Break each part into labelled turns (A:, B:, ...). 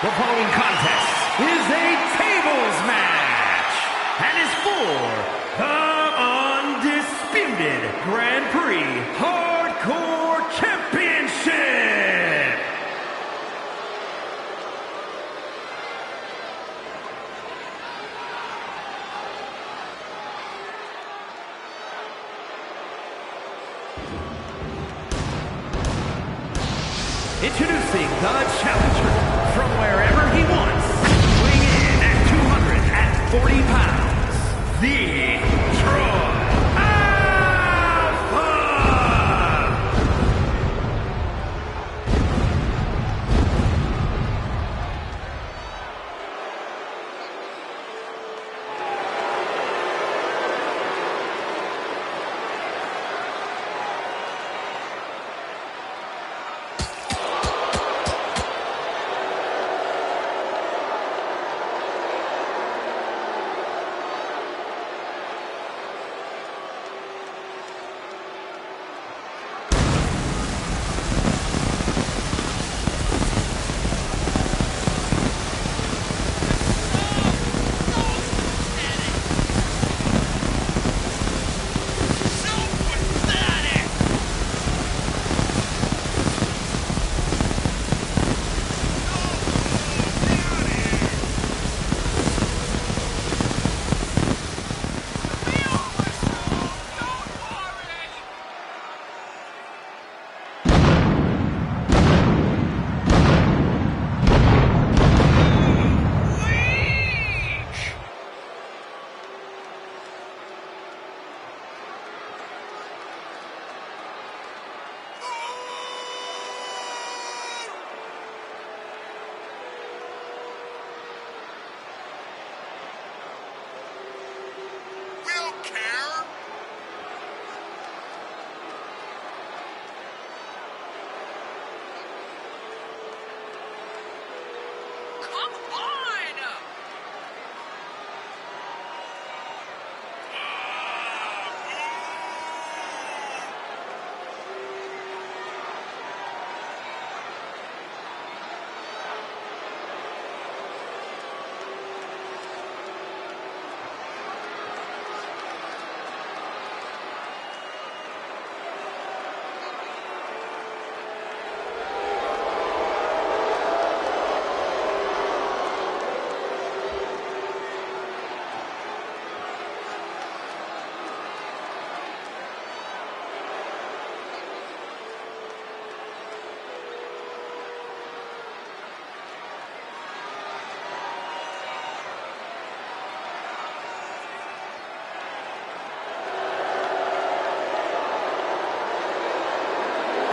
A: The following contest is a tables match and is for the undisputed Grand Prix Hardcore Championship. Introducing the challenger from wherever he wants, weighing in at 240 pounds, the Troy Alpha!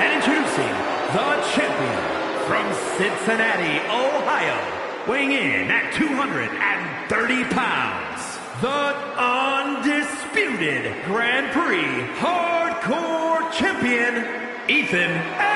A: And introducing the champion from Cincinnati, Ohio, weighing in at 230 pounds, the undisputed Grand Prix Hardcore Champion, Ethan Evans.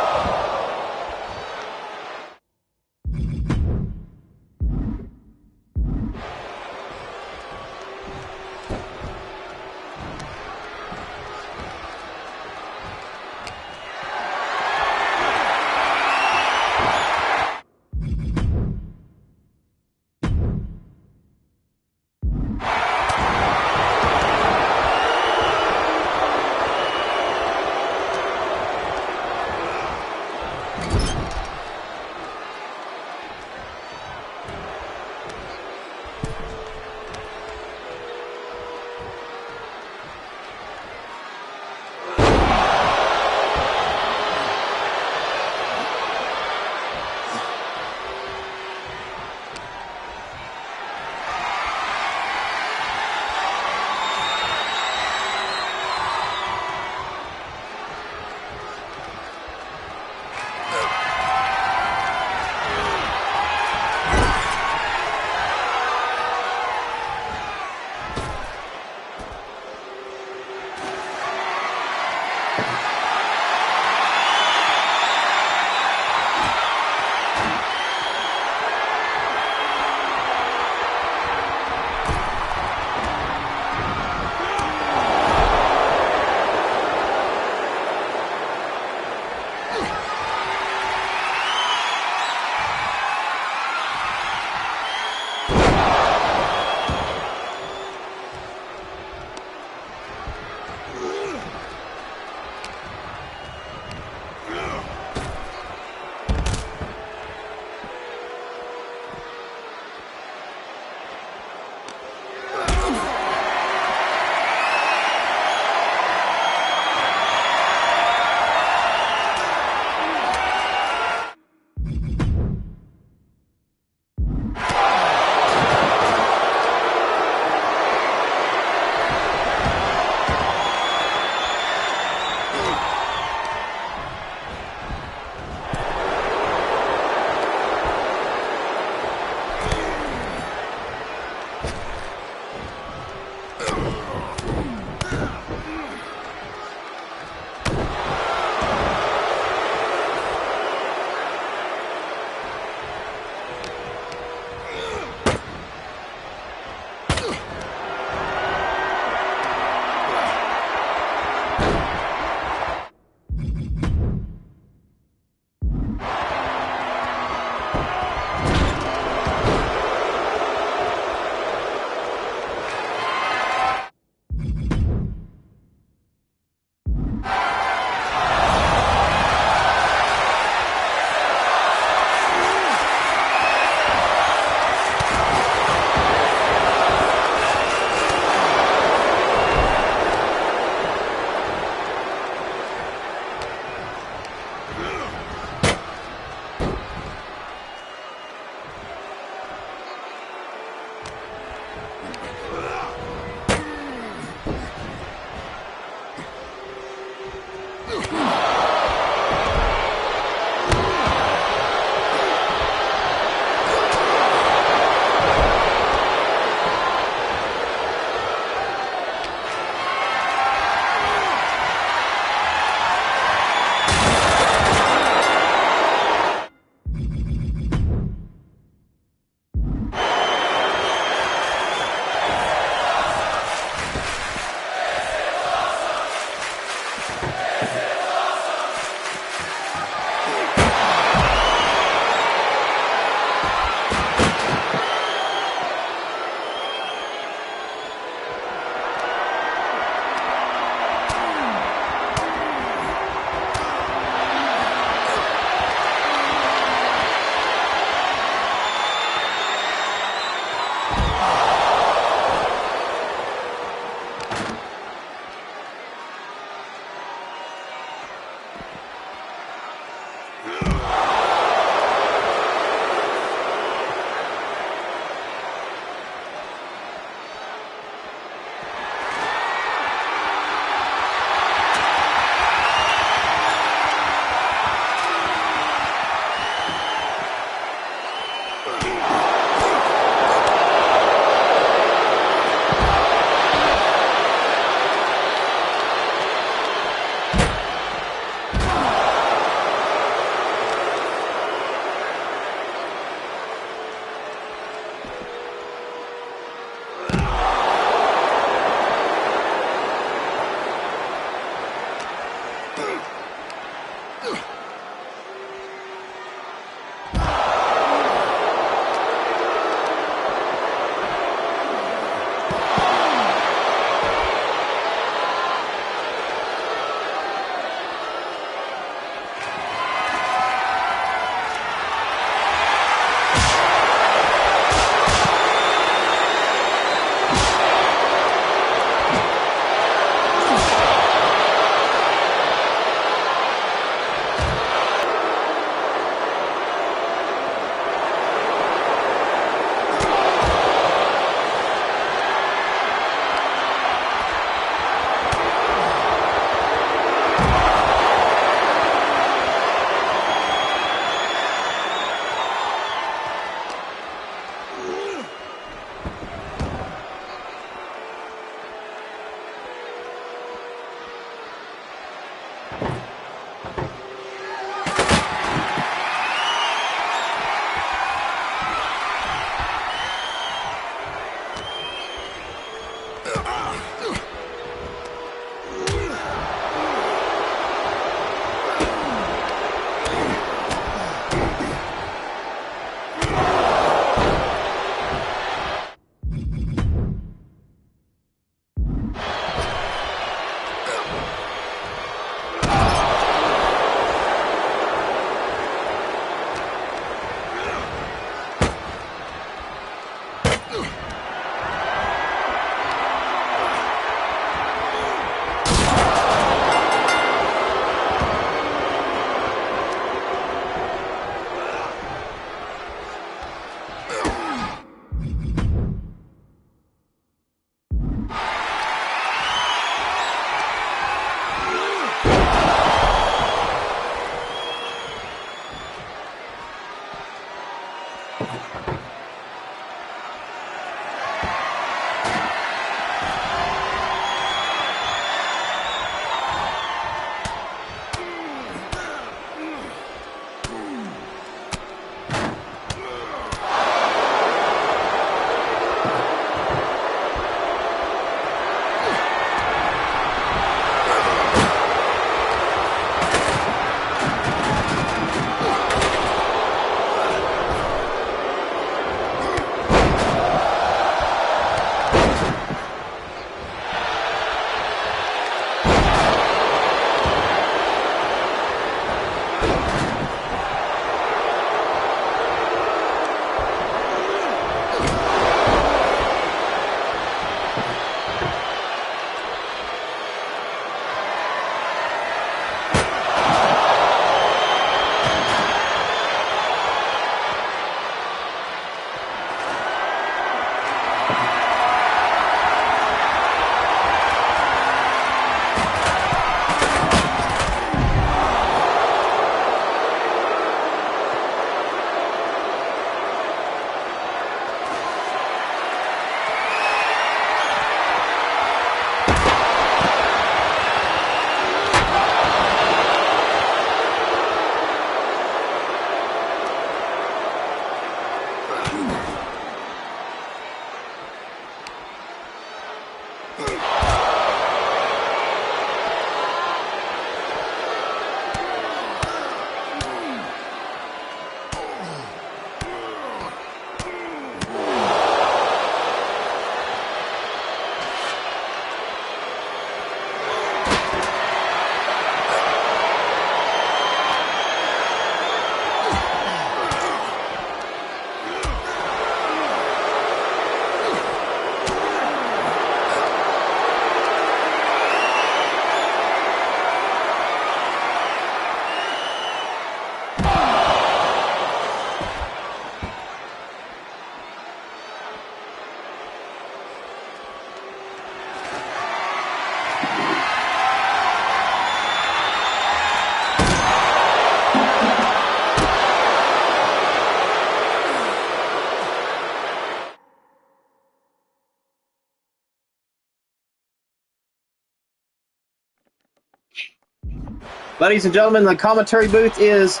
B: Ladies and gentlemen, the commentary booth is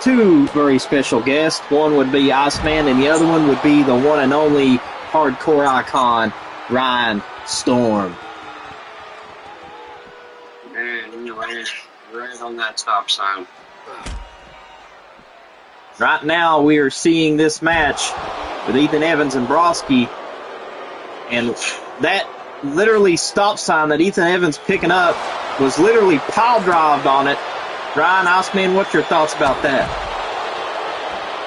B: two very special guests. One would be Iceman, and the other one would be the one and only hardcore icon, Ryan Storm.
C: Man, you right on that stop sign.
B: Right now, we are seeing this match with Ethan Evans and Broski, and that literally stop sign that Ethan Evans picking up was literally pile drived on it. Ryan, Iceman, what's your thoughts about that?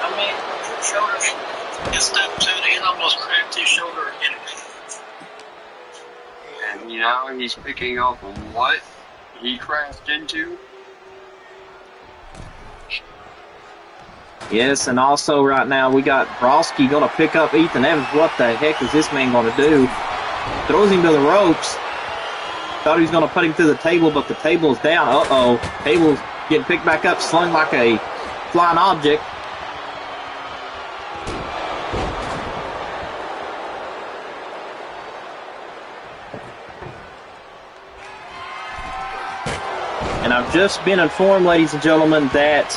C: I mean, his shoulder, his step to it, he almost cracked his shoulder again. And, you know, he's picking up what he crashed into.
B: Yes, and also right now we got Broski going to pick up Ethan Evans. What the heck is this man going to do? Throws him to the ropes. Thought he was going to put him through the table, but the table is down. Uh-oh. Table's getting picked back up, slung like a flying object. And I've just been informed, ladies and gentlemen, that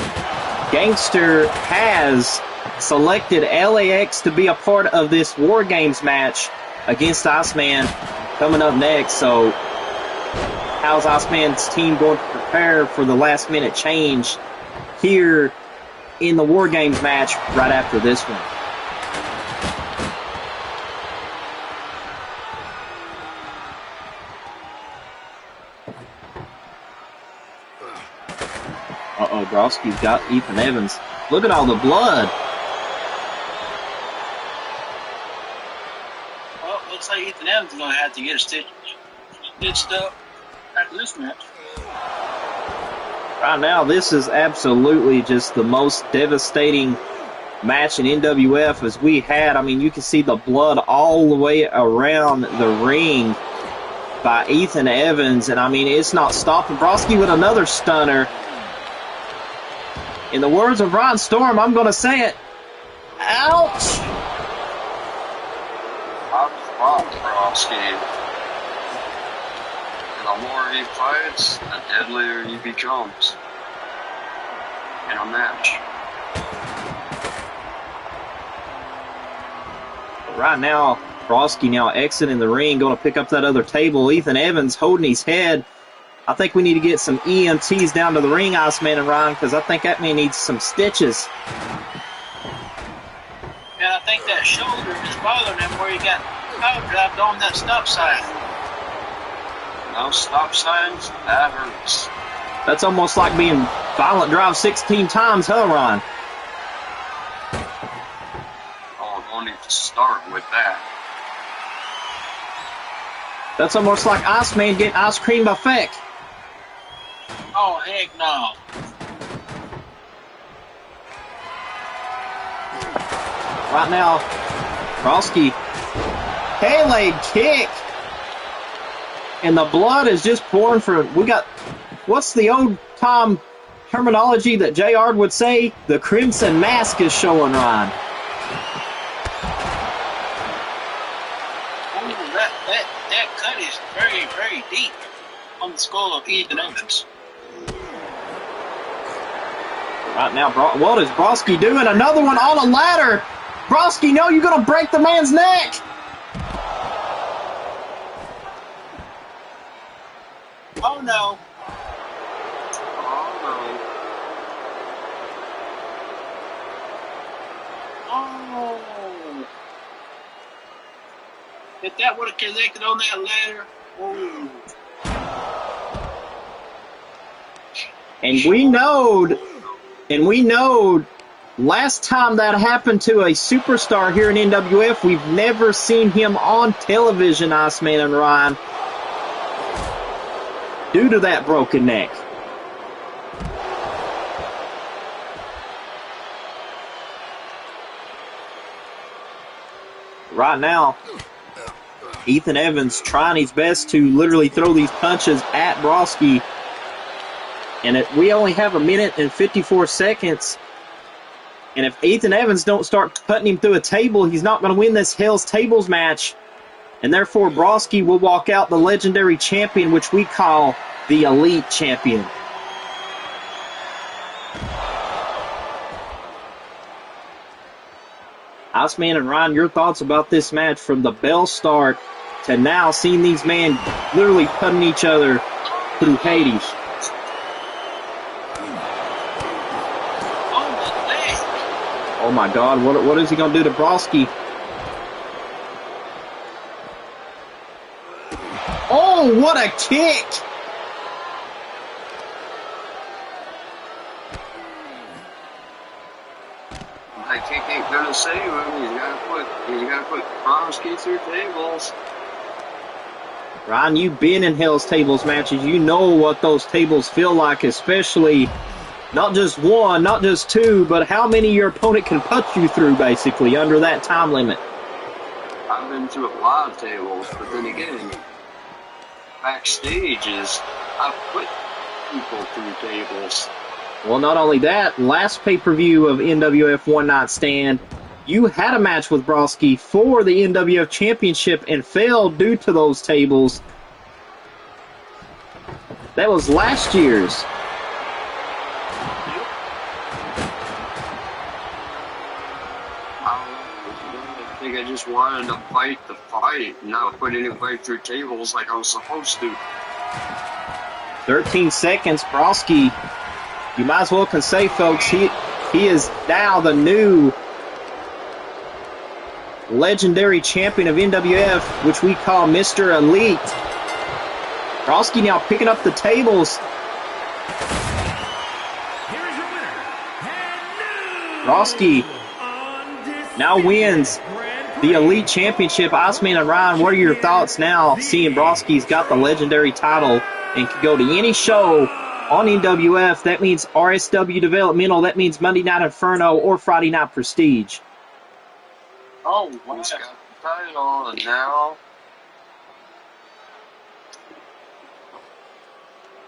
B: Gangster has selected LAX to be a part of this War Games match against Iceman coming up next. So how's Iceman's team going to prepare for the last minute change here in the War Games match right after this one? Uh-oh, Broski's got Ethan Evans. Look at all the blood.
C: looks like Ethan Evans is going to have to get stitched up after this match.
B: Right now, this is absolutely just the most devastating match in NWF as we had. I mean, you can see the blood all the way around the ring by Ethan Evans, and I mean, it's not stopping. Broski with another stunner. In the words of Ron Storm, I'm going to say it. Ouch!
D: Hot Broski. The more he fights, the deadlier he becomes in a match.
B: Right now, Broski now exiting the ring, going to pick up that other table. Ethan Evans holding his head. I think we need to get some EMTs down to the ring, Iceman and Ryan, because I think that man needs some stitches.
C: And I think that shoulder is bothering him where he got power dropped on that stop sign.
D: No stop signs, that hurts.
B: That's almost like being violent drive 16 times, huh, Ron?
D: Oh, don't need to start with that.
B: That's almost like Iceman getting ice cream buffet.
C: Oh, heck no.
B: Right now, Broski, K-leg kick. And the blood is just pouring for, we got, what's the old time terminology that JR would say? The crimson mask is showing, Ryan.
C: That cut is very, very deep on the skull of Ethan Evans.
B: Right now, what is Broski doing? Another one on a ladder. Broski, no, you're going to break the man's neck.
C: Oh, no. Oh. If that would have connected on that ladder, ooh.
B: And we know last time that happened to a superstar here in NWF, we've never seen him on television, Iceman and Ryan, due to that broken neck. Right now, Ethan Evans trying his best to literally throw these punches at Broski. And we only have 1 minute and 54 seconds. And if Ethan Evans don't start putting him through a table, he's not going to win this Hell's Tables match. And therefore, Broski will walk out the legendary champion, which we call the Elite Champion. Iceman and Ryan, your thoughts about this match from the bell start to now, seeing these men literally putting each other through Hades. Oh my God, what is he going to do to Broski? Oh, what a kick!
D: That kick ain't gonna save him. He's gotta put Broski through tables.
B: Ryan, you've been in Hell's Tables matches. You know what those tables feel like, especially not just one, not just two, but how many your opponent can put you through, basically, under that time limit.
D: I've been through a lot of tables, but then again, backstage is I've put people through tables.
B: Well, not only that, last pay-per-view of NWF One Night Stand, you had a match with Broski for the NWF Championship and failed due to those tables. That was last year's.
D: I think I just wanted to fight the fight, not put anybody through tables like I was supposed to.
B: 13 seconds, Broski. You might as well can say, folks, he is now the new legendary champion of NWF, which we call Mr. Elite. Broski now picking up the tables.
A: Here is your winner, and
B: Broski now wins
A: Grand
B: the Elite Championship. Iceman and Ryan, what are your thoughts now, seeing Broski's got the legendary title and can go to any show on NWF? That means RSW Developmental. That means Monday Night Inferno or Friday Night Prestige.
D: Oh, he's got the title, and now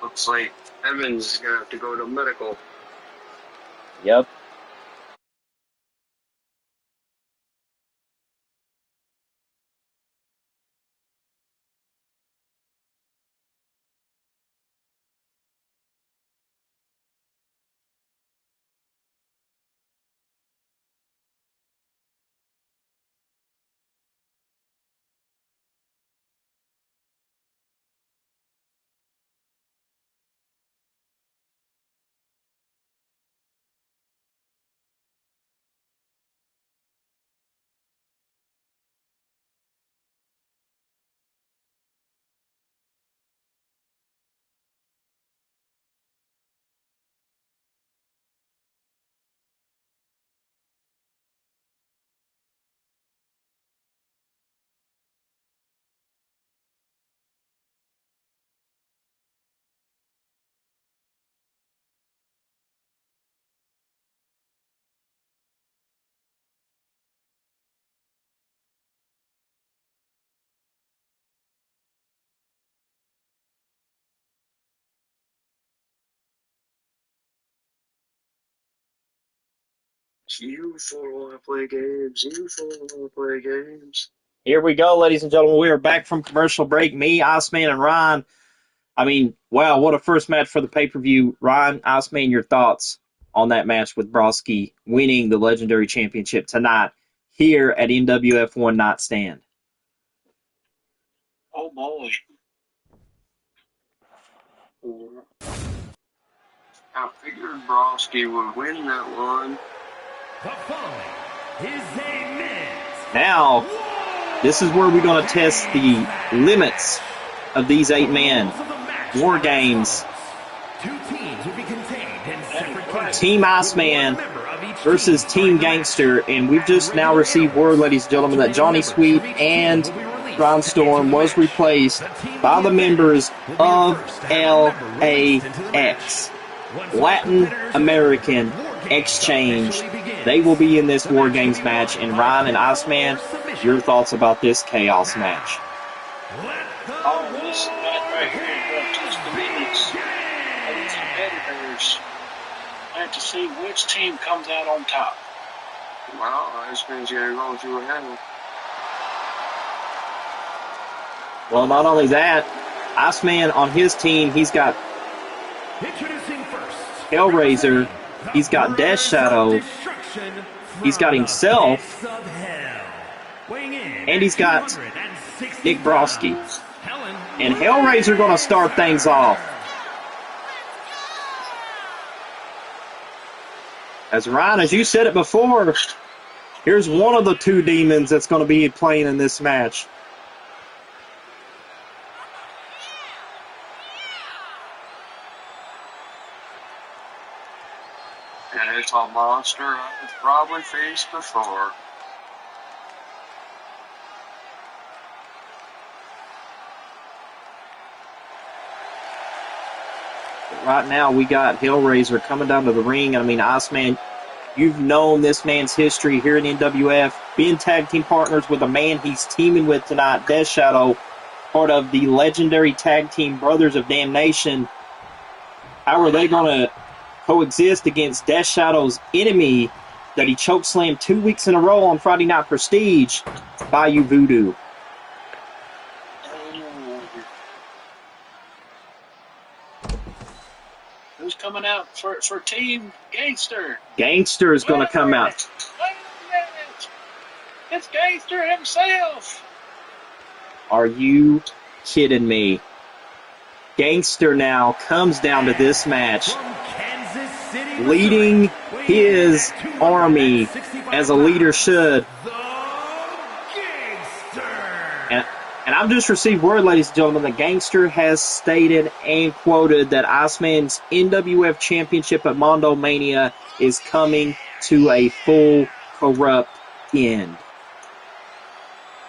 D: looks like Evans is going to have to go to medical.
B: Yep.
D: You four want to play games. You four want to play games.
B: Here we go, ladies and gentlemen. We are back from commercial break. Me, Iceman, and Ryan. I mean, wow, what a first match for the pay-per-view. Ryan, Iceman, your thoughts on that match with Broski winning the Legendary Championship tonight here at NWF One Night Stand?
C: Oh boy.
D: I figured Broski would win that one.
A: The following is a men's
B: Now, this is where we're going to test the limits of these 8 men. War Games.
A: Two teams will be contained in separate categories.
B: Team Iceman versus Team Gangster. And we've just now received word, ladies and gentlemen, that Johnny Sweet and Ron Storm was replaced by the members of LAX. Latin American Exchange. They will be in this War Games match. And Ryan and Iceman, your thoughts about this chaos match?
C: Oh, this match right here is going to test the limits of these competitors and to see which team comes out on top.
D: Well, Iceman's going to go through hell.
B: Well, not only that, Iceman on his team, he's got
A: Introducing first,
B: Hellraiser, he's got Death Shadow, he's got himself, and he's got Nick Broski. And Hellraiser going to start things off. As Ryan, as you said it before, here's one of the 2 demons that's going to be playing in this match.
D: And it's a monster I've probably faced before.
B: Right now, we got Hellraiser coming down to the ring. I mean, Iceman, you've known this man's history here in NWF, being tag team partners with a man he's teaming with tonight, Death Shadow, part of the legendary tag team Brothers of Damnation. How are they going to coexist against Death Shadow's enemy that he chokeslammed 2 weeks in a row on Friday Night Prestige, Bayou Voodoo?
C: Who's coming out for Team Gangster?
B: Gangster is going to come out.
C: Wait a minute. It's Gangster himself.
B: Are you kidding me? Gangster now comes down to this match, leading his army as a leader should. And I've just received word, ladies and gentlemen, that Gangster has stated and quoted that Iceman's NWF Championship at Mondo Mania is coming to a full corrupt end.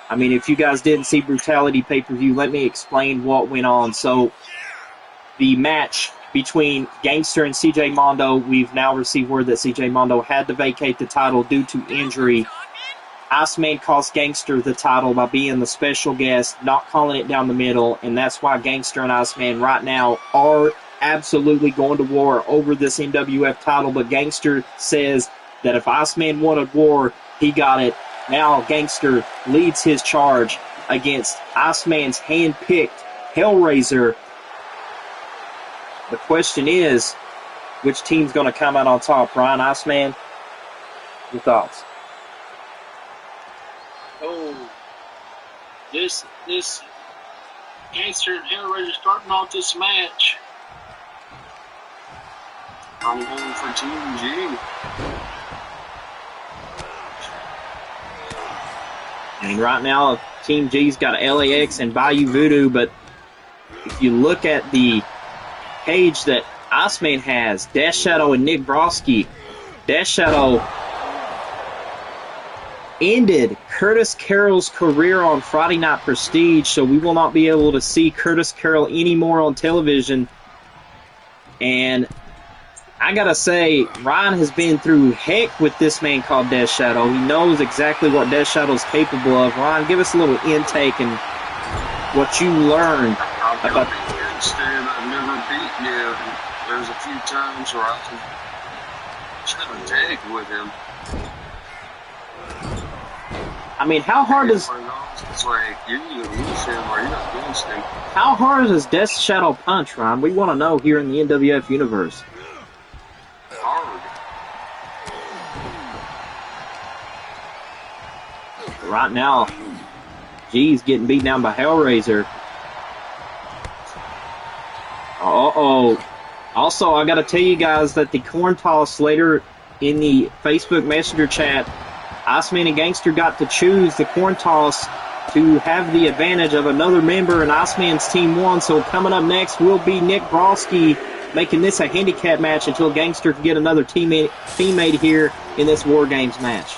B: I mean, if you guys didn't see Brutality pay-per-view, let me explain what went on. So the match between Gangster and CJ Mondo, we've now received word that CJ Mondo had to vacate the title due to injury. Iceman cost Gangster the title by being the special guest, not calling it down the middle, and that's why Gangster and Iceman right now are absolutely going to war over this NWF title, but Gangster says that if Iceman wanted war, he got it. Now Gangster leads his charge against Iceman's hand-picked Hellraiser. The question is, which team's going to come out on top? Ryan, Iceman, your thoughts?
C: Oh, this Gangster and Hellraiser starting off this match.
D: I'm going for Team G.
B: I mean, right now, Team G's got LAX and Bayou Voodoo, but if you look at the page that Iceman has, Death Shadow and Nick Broski, Death Shadow ended Curtis Carroll's career on Friday Night Prestige, so we will not be able to see Curtis Carroll anymore on television. And I gotta say, Ryan has been through heck with this man called Death Shadow. He knows exactly what Death Shadow is capable of. Ryan, give us a little intake and what you learned about.
D: I've never beaten him. There's a few times where I can try to tag with him.
B: I mean, how hard is...
D: It's like, you're either with him or you're not against him.
B: How hard is Death Shadow punch, Ryan? We want to know here in the NWF universe.
D: Hard.
B: Right now, G's getting beat down by Hellraiser. Uh-oh. Also, I got to tell you guys that the corn toss later in the Facebook Messenger chat, Iceman and Gangster got to choose the corn toss to have the advantage of another member, and Iceman's team won. So coming up next will be Nick Broski making this a handicap match until Gangster can get another teammate here in this War Games match.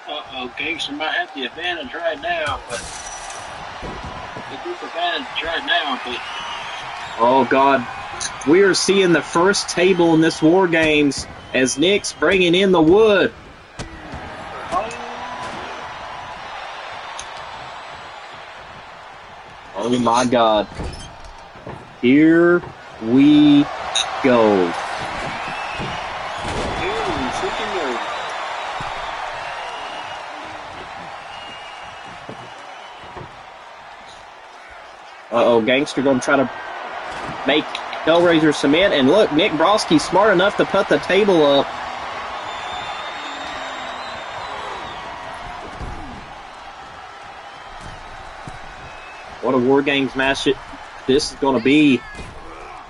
C: Uh-oh, Gangster might have the advantage right now, but the group advantage right now, but
B: oh, God. We are seeing the first table in this War Games as Nick's bringing in the wood. Oh, my God. Here we go. Uh-oh, Gangster going to try to make Hellraiser submit. And look, Nick Broski's smart enough to put the table up. What a War Games match this is going to be.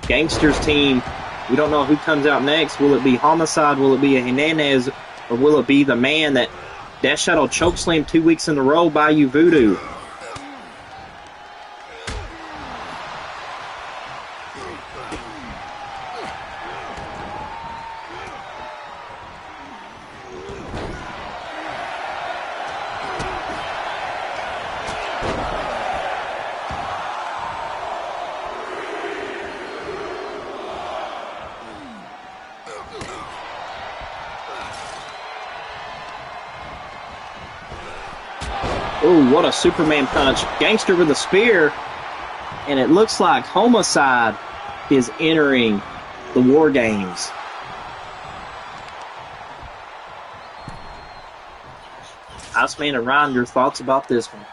B: Gangster's team, we don't know who comes out next. Will it be Homicide? Will it be a Hernandez? Or will it be the man that Death Shadow chokeslammed 2 weeks in a row, Bayou Voodoo? Ooh, what a Superman punch. Gangster with a spear. And it looks like Homicide is entering the War Games. Iceman and Ryan, your thoughts about this one?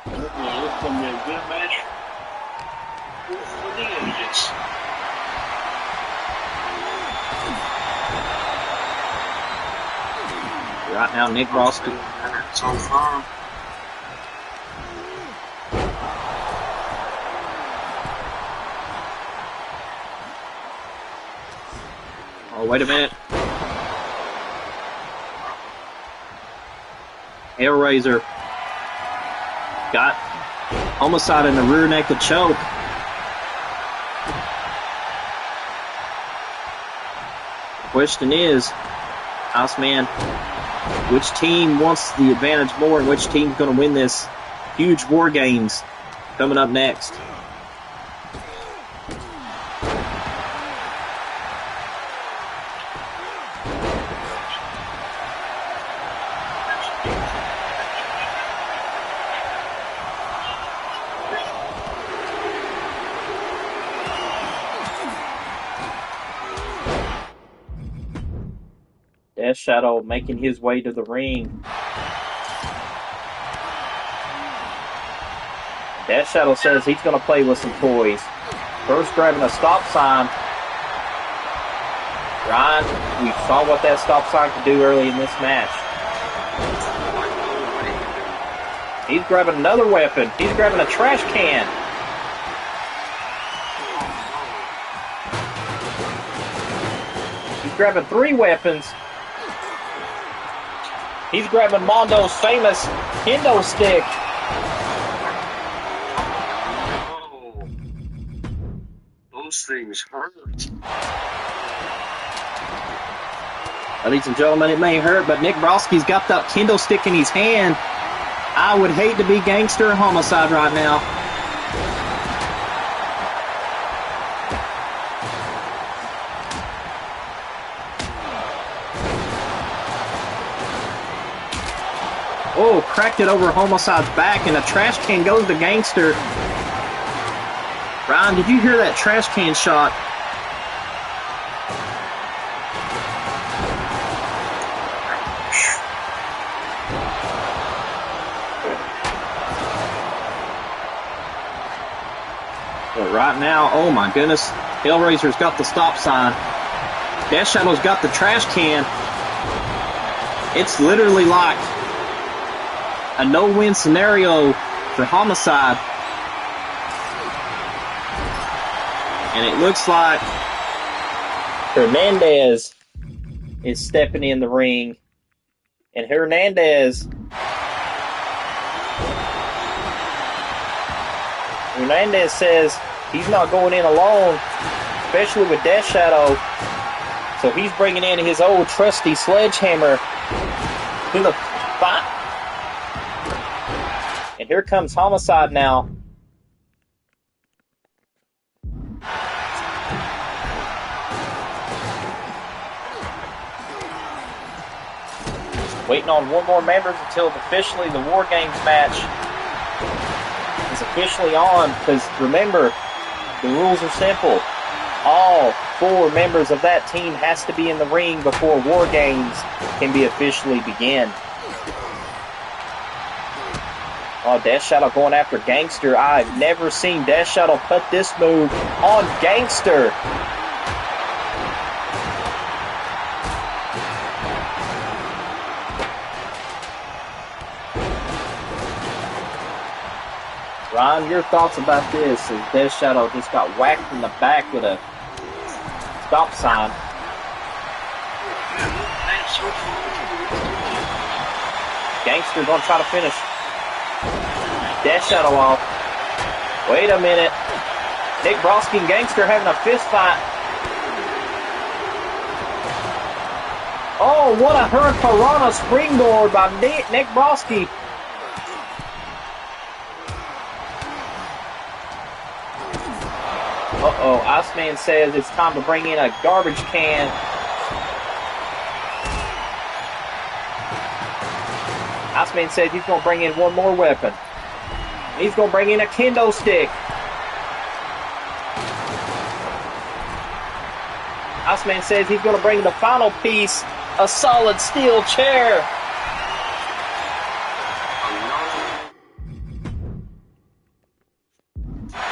C: it's going to be a good match for the ages.
B: Right now, Nick Broski.
D: So far.
B: Oh, wait a minute. Hellraiser got Homicide in the rear naked choke. The question is, Iceman which team wants the advantage more and which team's going to win this huge War Games coming up next. Death Shadow making his way to the ring. Death Shadow says he's going to play with some toys. First grabbing a stop sign. Ryan, we saw what that stop sign could do early in this match. He's grabbing another weapon. He's grabbing a trash can. He's grabbing 3 weapons. He's grabbing Mondo's famous kendo stick.
D: Oh, those things hurt.
B: Ladies and gentlemen, it may hurt, but Nick Broski's got that kendo stick in his hand. I would hate to be Gangster Homicide right now. Oh, cracked it over Homicide's back, and a trash can goes to Gangster. Ryan, did you hear that trash can shot? But right now, oh my goodness, Hellraiser's got the stop sign. Death Shadow's got the trash can. It's literally like a no-win scenario for Homicide. And it looks like Hernandez is stepping in the ring. And Hernandez says he's not going in alone, especially with Death Shadow. So he's bringing in his old trusty sledgehammer to the fight. And here comes Homicide now. Waiting on one more member until officially the War Games match is officially on. Because remember, the rules are simple. All 4 members of that team has to be in the ring before War Games can be officially begin. Oh, Death Shadow going after Gangster. I've never seen Death Shadow put this move on Gangster. Ron, your thoughts about this as Death Shadow just got whacked in the back with a stop sign. Gangster gonna try to finish Death Shadow off. Wait a minute. Nick Broski and Gangster having a fist fight. Oh, what a Hurricanrana springboard by Nick Broski. Uh-oh, Iceman says it's time to bring in a garbage can. Iceman says he's going to bring in one more weapon. He's going to bring in a kendo stick. Iceman says he's going to bring the final piece, a solid steel chair.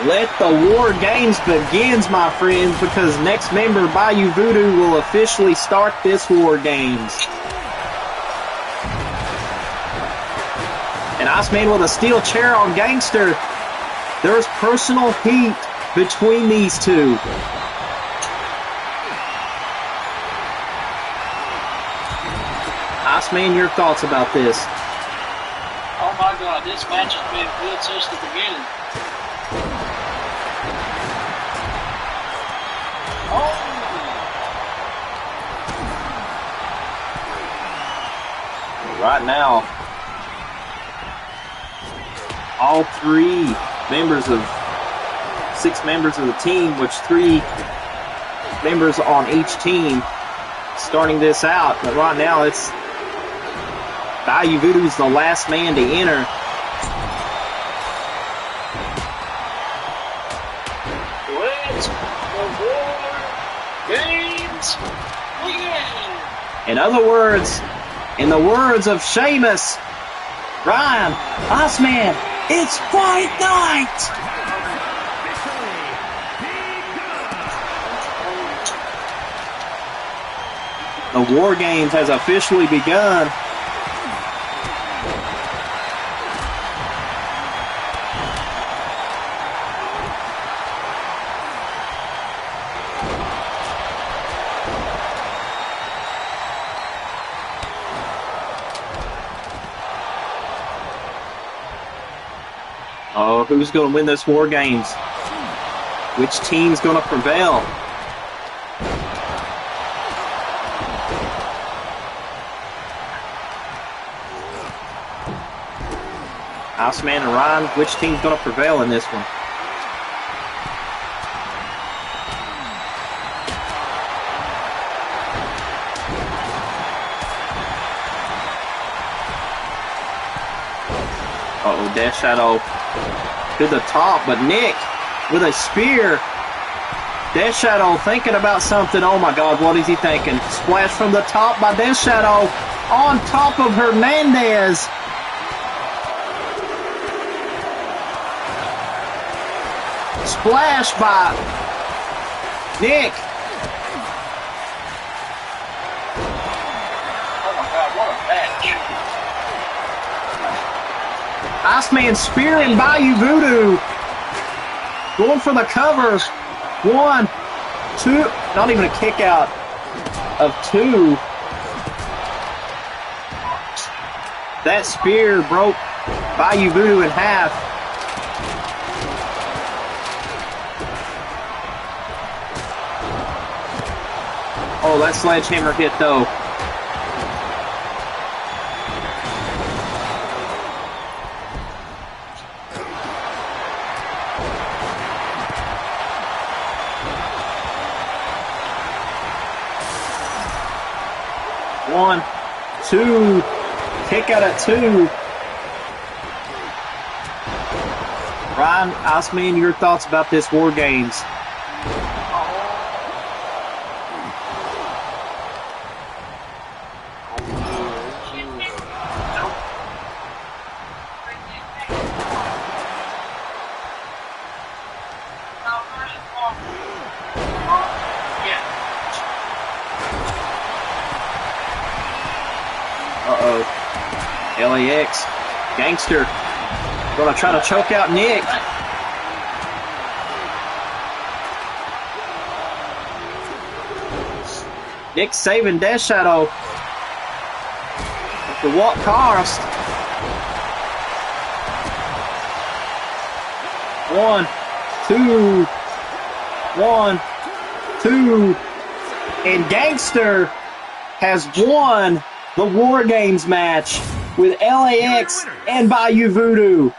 B: Let the War Games begins, my friends, because next member, Bayou Voodoo, will officially start this War Games. And Iceman with a steel chair on Gangster. There's personal heat between these two. Iceman, your thoughts about this?
C: Oh my God, this match has been good since the beginning.
B: Right now, all 6 members of the team, which 3 members on each team starting this out. But right now, it's Bayou Voodoo's the last man to enter.
C: Let's the War Games begin.
B: In other words, in the words of Sheamus, Ryan, Iceman, it's fight night! The War Games has officially begun. Oh, who's going to win this War Games? Which team's going to prevail? Iceman and Ryan, which team's going to prevail in this one? Uh-oh, Death Shadow to the top, but Nick with a spear. Death Shadow thinking about something. Oh my God, what is he thinking? Splash from the top by Death Shadow on top of Hernandez. Splash by Nick.
C: Oh my God, what a match.
B: Iceman spearing Bayou Voodoo. Going for the cover. 1, 2. Not even a kick out of 2. That spear broke Bayou Voodoo in half. Oh, that sledgehammer hit though. One, 2, kick out at 2. Ryan, Iceman, your thoughts about this War Games? Uh-oh. LAX. Gangster. Gonna try to choke out Nick. Nick saving Death Shadow. For what cost? 1, 2. 1, 2. And Gangster has won the War Games match with LAX and Bayou Voodoo.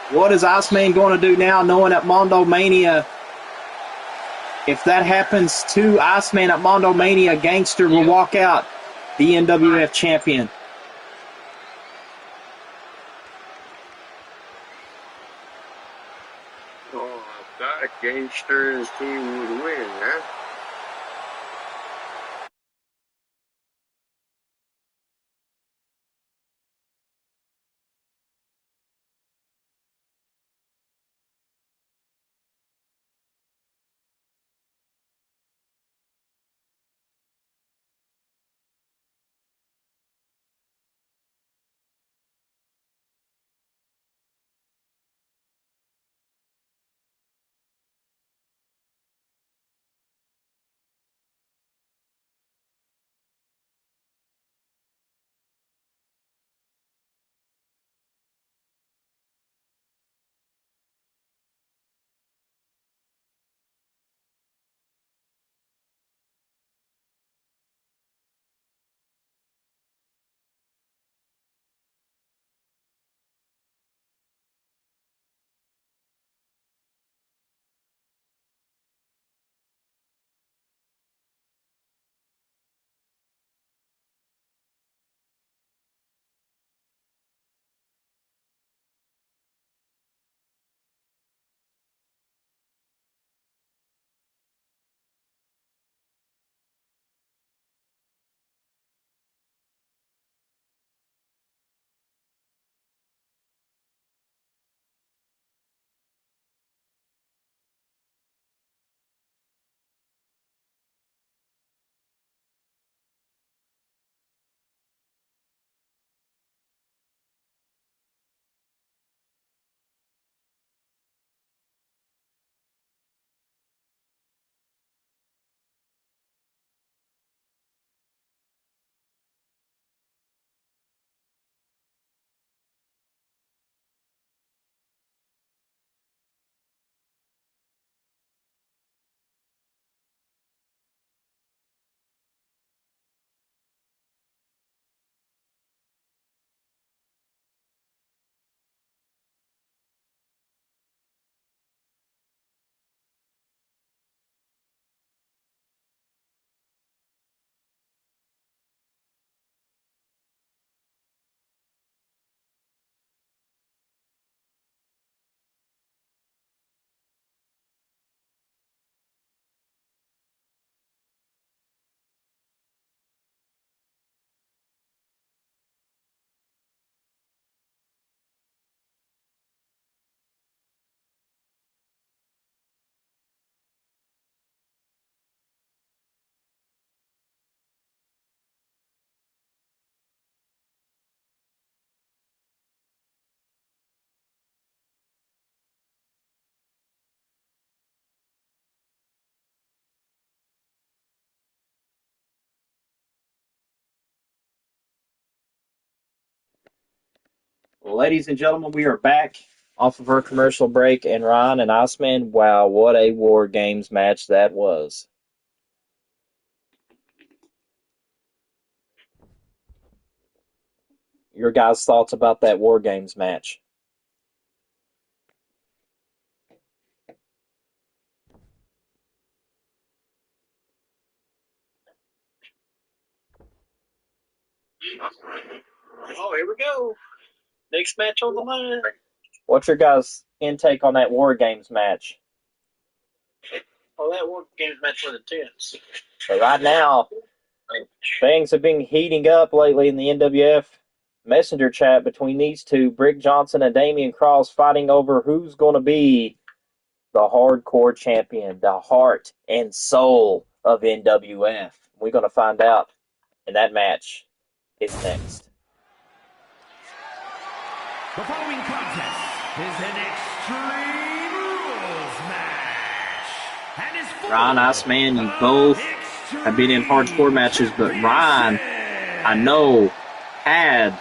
B: What is Iceman going to do now, knowing that Mondo Mania, if that happens to Iceman at Mondo Mania, Gangster will walk out the NWF champion?
D: Oh, that Gangster's team would win, huh?
B: Ladies and gentlemen, we are back off of our commercial break, and Ryan and Iceman, wow, what a War Games match that was. Your guys' thoughts about that War Games match?
C: Oh, here we go. Next match on the line.
B: What's your guys' intake on that War Games match?
C: Oh, that War Games match was intense.
B: But right now, things have been heating up lately in the NWF messenger chat between these two, Brick Johnson and Damian Cross, fighting over who's going to be the hardcore champion, the heart and soul of NWF. We're going to find out, and that match is next.
A: The following contest is an Extreme Rules match. And is for
B: Ryan, Iceman, you both have been in hardcore matches, but Ryan, I know, had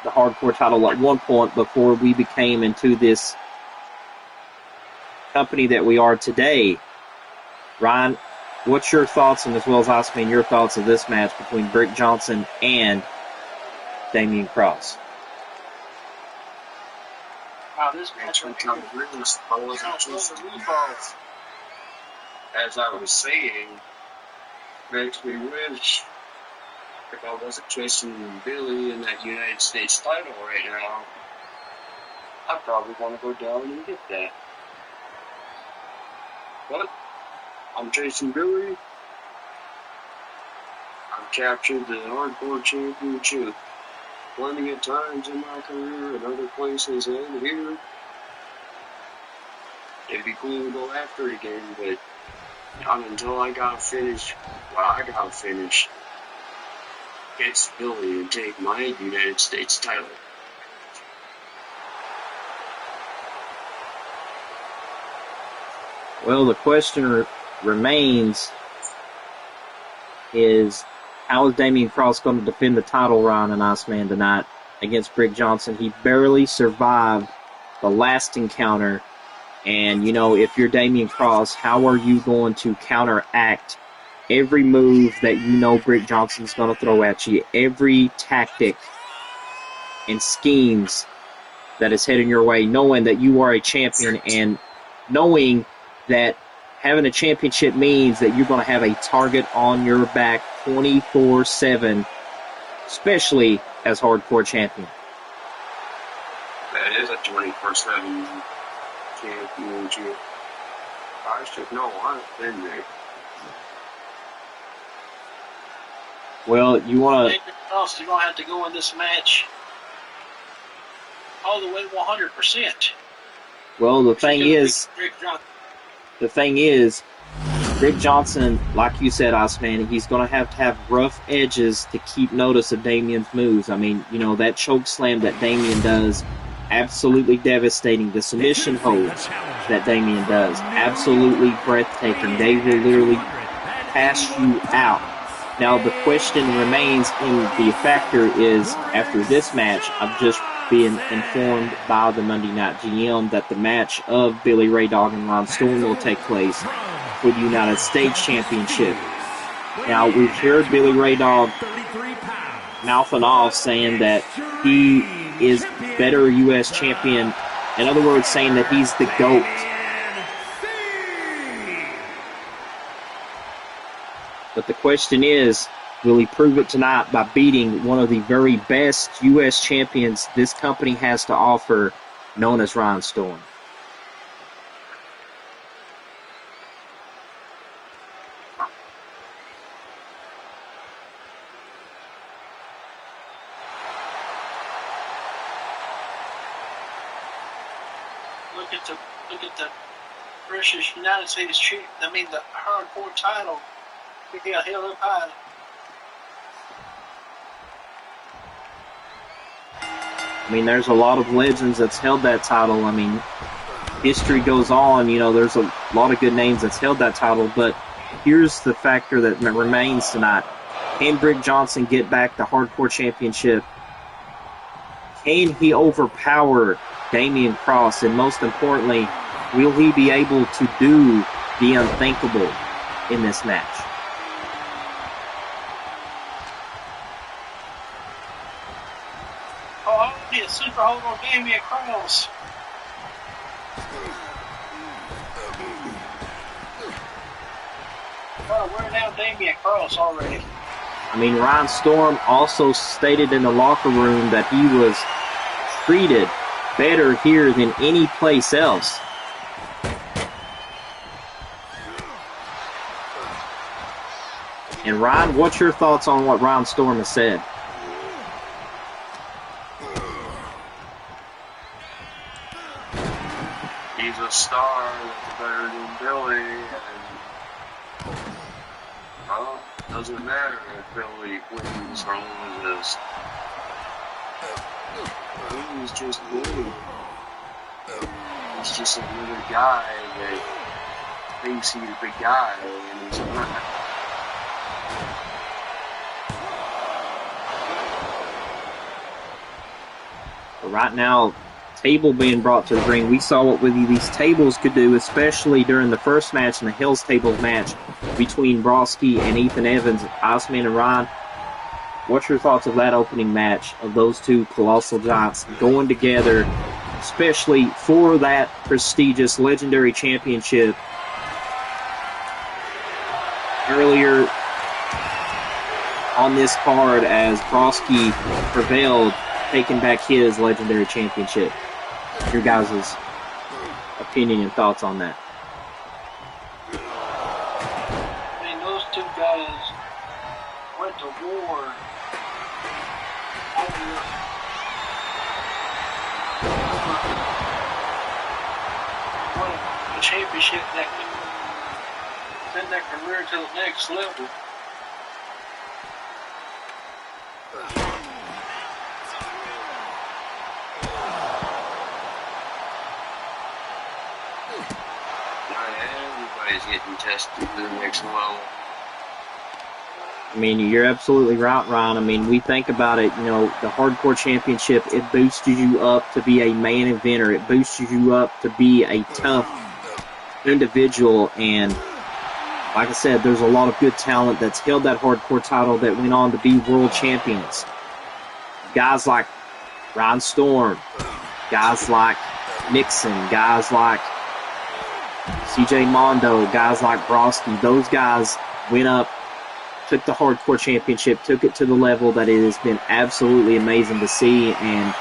B: the hardcore title at one point before we became into this company that we are today. Ryan, what's your thoughts, and as well as Iceman, your thoughts of this match between Brick Johnson and Damian Cross?
C: Wow, this match
D: I wasn't chasing meatballs. As I was saying, makes me wish if I wasn't chasing Billy in that United States title right now, I'd probably want to go down and get that. But I'm chasing Billy. I've captured the Hardcore Championship plenty of times in my career and other places and here. It'd be cool to go after it again, but not until I gotta finish what I gotta finish. Get Billy and take my United States title.
B: Well, the question remains is, how is Damian Cross going to defend the title, Ryan and Iceman, tonight against Brick Johnson? He barely survived the last encounter. And, you know, if you're Damian Cross, how are you going to counteract every move that you know Brick Johnson's going to throw at you, every tactic and schemes that is heading your way, knowing that you are a champion and knowing that having a championship means that you're going to have a target on your back 24/7, especially as hardcore champion.
D: That is a 24/7 championship. I should know. I've been there.
B: Well, you want to...
C: Cross, you're going to have to go in this match all the way 100%.
B: Well, the thing is, Brick Johnson, like you said, Iceman, he's going to have rough edges to keep notice of Damian's moves. I mean, you know, that choke slam that Damian does, absolutely devastating. The submission hold that Damian does, absolutely breathtaking. They will literally pass you out. Now, the question remains, and the factor is, after this match, I've just been informed by the Monday Night GM that the match of Billy Ray Dog and Ron Storm will take place for the United States Championship. Now, we've heard Billy Ray Dog mouthing off saying that he is better U.S. champion. In other words, saying that he's the GOAT. But the question is, will he prove it tonight by beating one of the very best U.S. champions this company has to offer, known as Ron Storm?
C: Look at the precious United States champion. I mean, the hardcore title. He got held up high.
B: I mean, there's a lot of legends that's held that title. I mean, history goes on. You know, there's a lot of good names that's held that title. But here's the factor that remains tonight. Can Brick Johnson get back the Hardcore Championship? Can he overpower Damian Cross? And most importantly, will he be able to do the unthinkable in this match?
C: Oh, I did a super hold on Damian Cross. Trying to wear down Damian Cross already.
B: I mean, Ryan Storm also stated in the locker room that he was treated better here than any place else. And Ryan, what's your thoughts on what Ryan Storm has said?
D: He's a star that's better than Billy, and well, doesn't matter if Billy wins or loses. He's just Billy. He's just another guy that thinks he's a big guy, and he's not.
B: But right now, table being brought to the ring, we saw what these tables could do, especially during the first match in the Hell's Tables match between Broski and Ethan Evans, Iceman and Ryan. What's your thoughts of that opening match of those two colossal giants going together, especially for that prestigious legendary championship? Earlier on this card, as Broski prevailed, taking back his legendary championship. Your guys' opinion and thoughts on that?
C: I mean, those two guys went to war over a championship that could send their career to the next level.
D: Everybody's getting tested to the next level.
B: I mean, you're absolutely right, Ryan. I mean, we think about it, you know, the Hardcore Championship, it boosts you up to be a main eventer. It boosts you up to be a tough individual. And like I said, there's a lot of good talent that's held that Hardcore title that went on to be world champions. Guys like Ryan Storm, guys like Nixon, guys like CJ Mondo, guys like Broski, those guys went up, took the Hardcore Championship, took it to the level that it has been absolutely amazing to see. And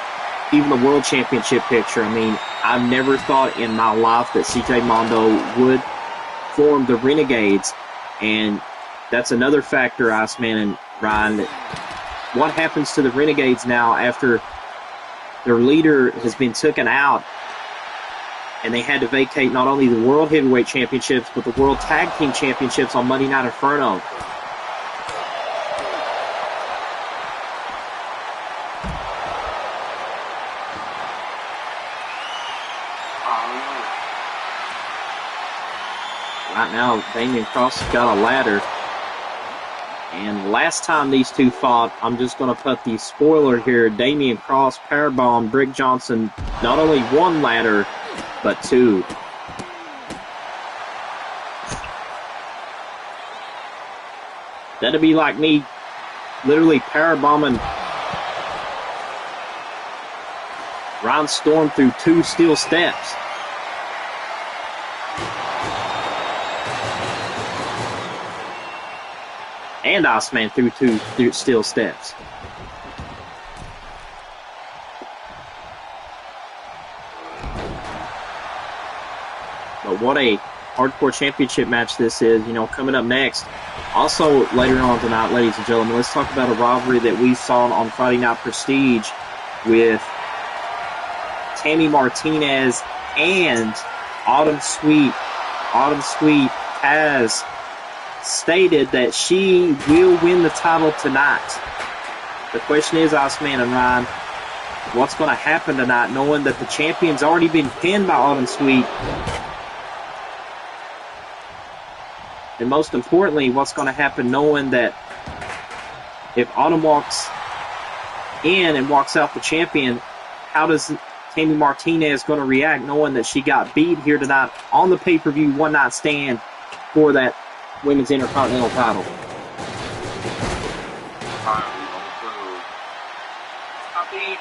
B: even the World Championship picture, I mean, I've never thought in my life that CJ Mondo would form the Renegades. And that's another factor, Iceman and Ryan, that what happens to the Renegades now after their leader has been taken out and they had to vacate not only the World Heavyweight Championships, but the World Tag Team Championships on Monday Night Inferno. Right now, Damian Cross has got a ladder. And last time these two fought, I'm just going to put the spoiler here, Damian Cross powerbombed Brick Johnson not only one ladder, but two. That'd be like me literally powerbombing Ryan Storm through two steel steps. And Iceman through two steel steps. But what a Hardcore Championship match this is, you know, coming up next. Also, later on tonight, ladies and gentlemen, let's talk about a rivalry that we saw on Friday Night Prestige with Tammy Martinez and Autumn Sweet. Autumn Sweet has stated that she will win the title tonight. The question is, Iceman and Ryan, what's going to happen tonight knowing that the champion's already been pinned by Autumn Sweet? And most importantly, what's going to happen knowing that if Autumn walks in and walks out the champion, how does Tammy Martinez going to react knowing that she got beat here tonight on the pay-per-view one-night stand for that Women's Intercontinental title?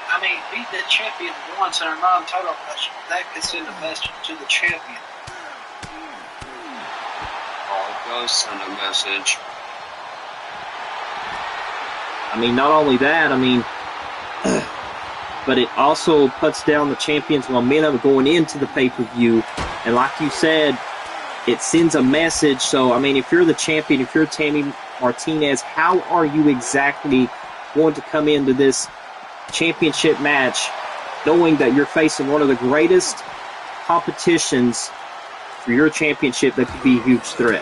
C: I mean, beat the champion once in a non-title match. That could send a message to the champion.
D: Oh, it does send a message.
B: I mean, not only that, I mean, but it also puts down the champion's momentum going into the pay-per-view. And like you said, it sends a message. So, I mean, if you're the champion, if you're Tammy Martinez, how are you exactly going to come into this championship match knowing that you're facing one of the greatest competitions for your championship that could be a huge threat?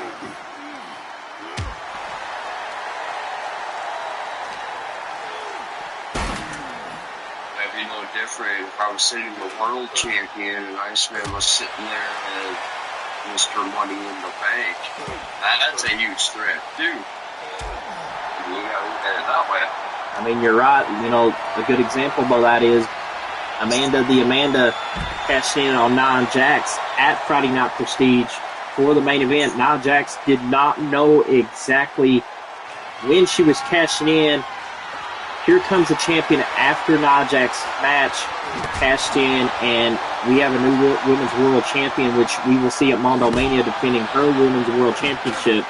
D: That'd be no different if I was sitting the world champion and Iceman was sitting there as Mr. Money in the Bank. That's a huge threat, too. Look at it that way.
B: I mean, you're right. You know, a good example of that is Amanda cashing in on Nia Jax at Friday Night Prestige for the main event. Nia Jax did not know exactly when she was cashing in. Here comes the champion after Nia Jax's match, cashed in, and we have a new Women's World Champion, which we will see at Mondo Mania defending her Women's World Championship.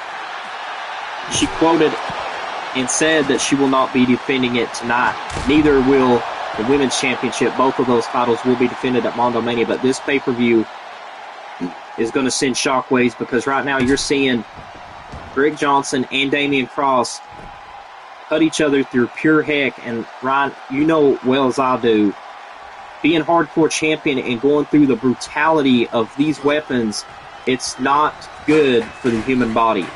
B: She quoted and said that she will not be defending it tonight. Neither will the Women's Championship. Both of those titles will be defended at Mondo Mania, but this pay-per-view is going to send shockwaves because right now you're seeing Greg Johnson and Damian Cross cut each other through pure heck. And Ryan, you know well as I do, being hardcore champion and going through the brutality of these weapons, it's not good for the human body.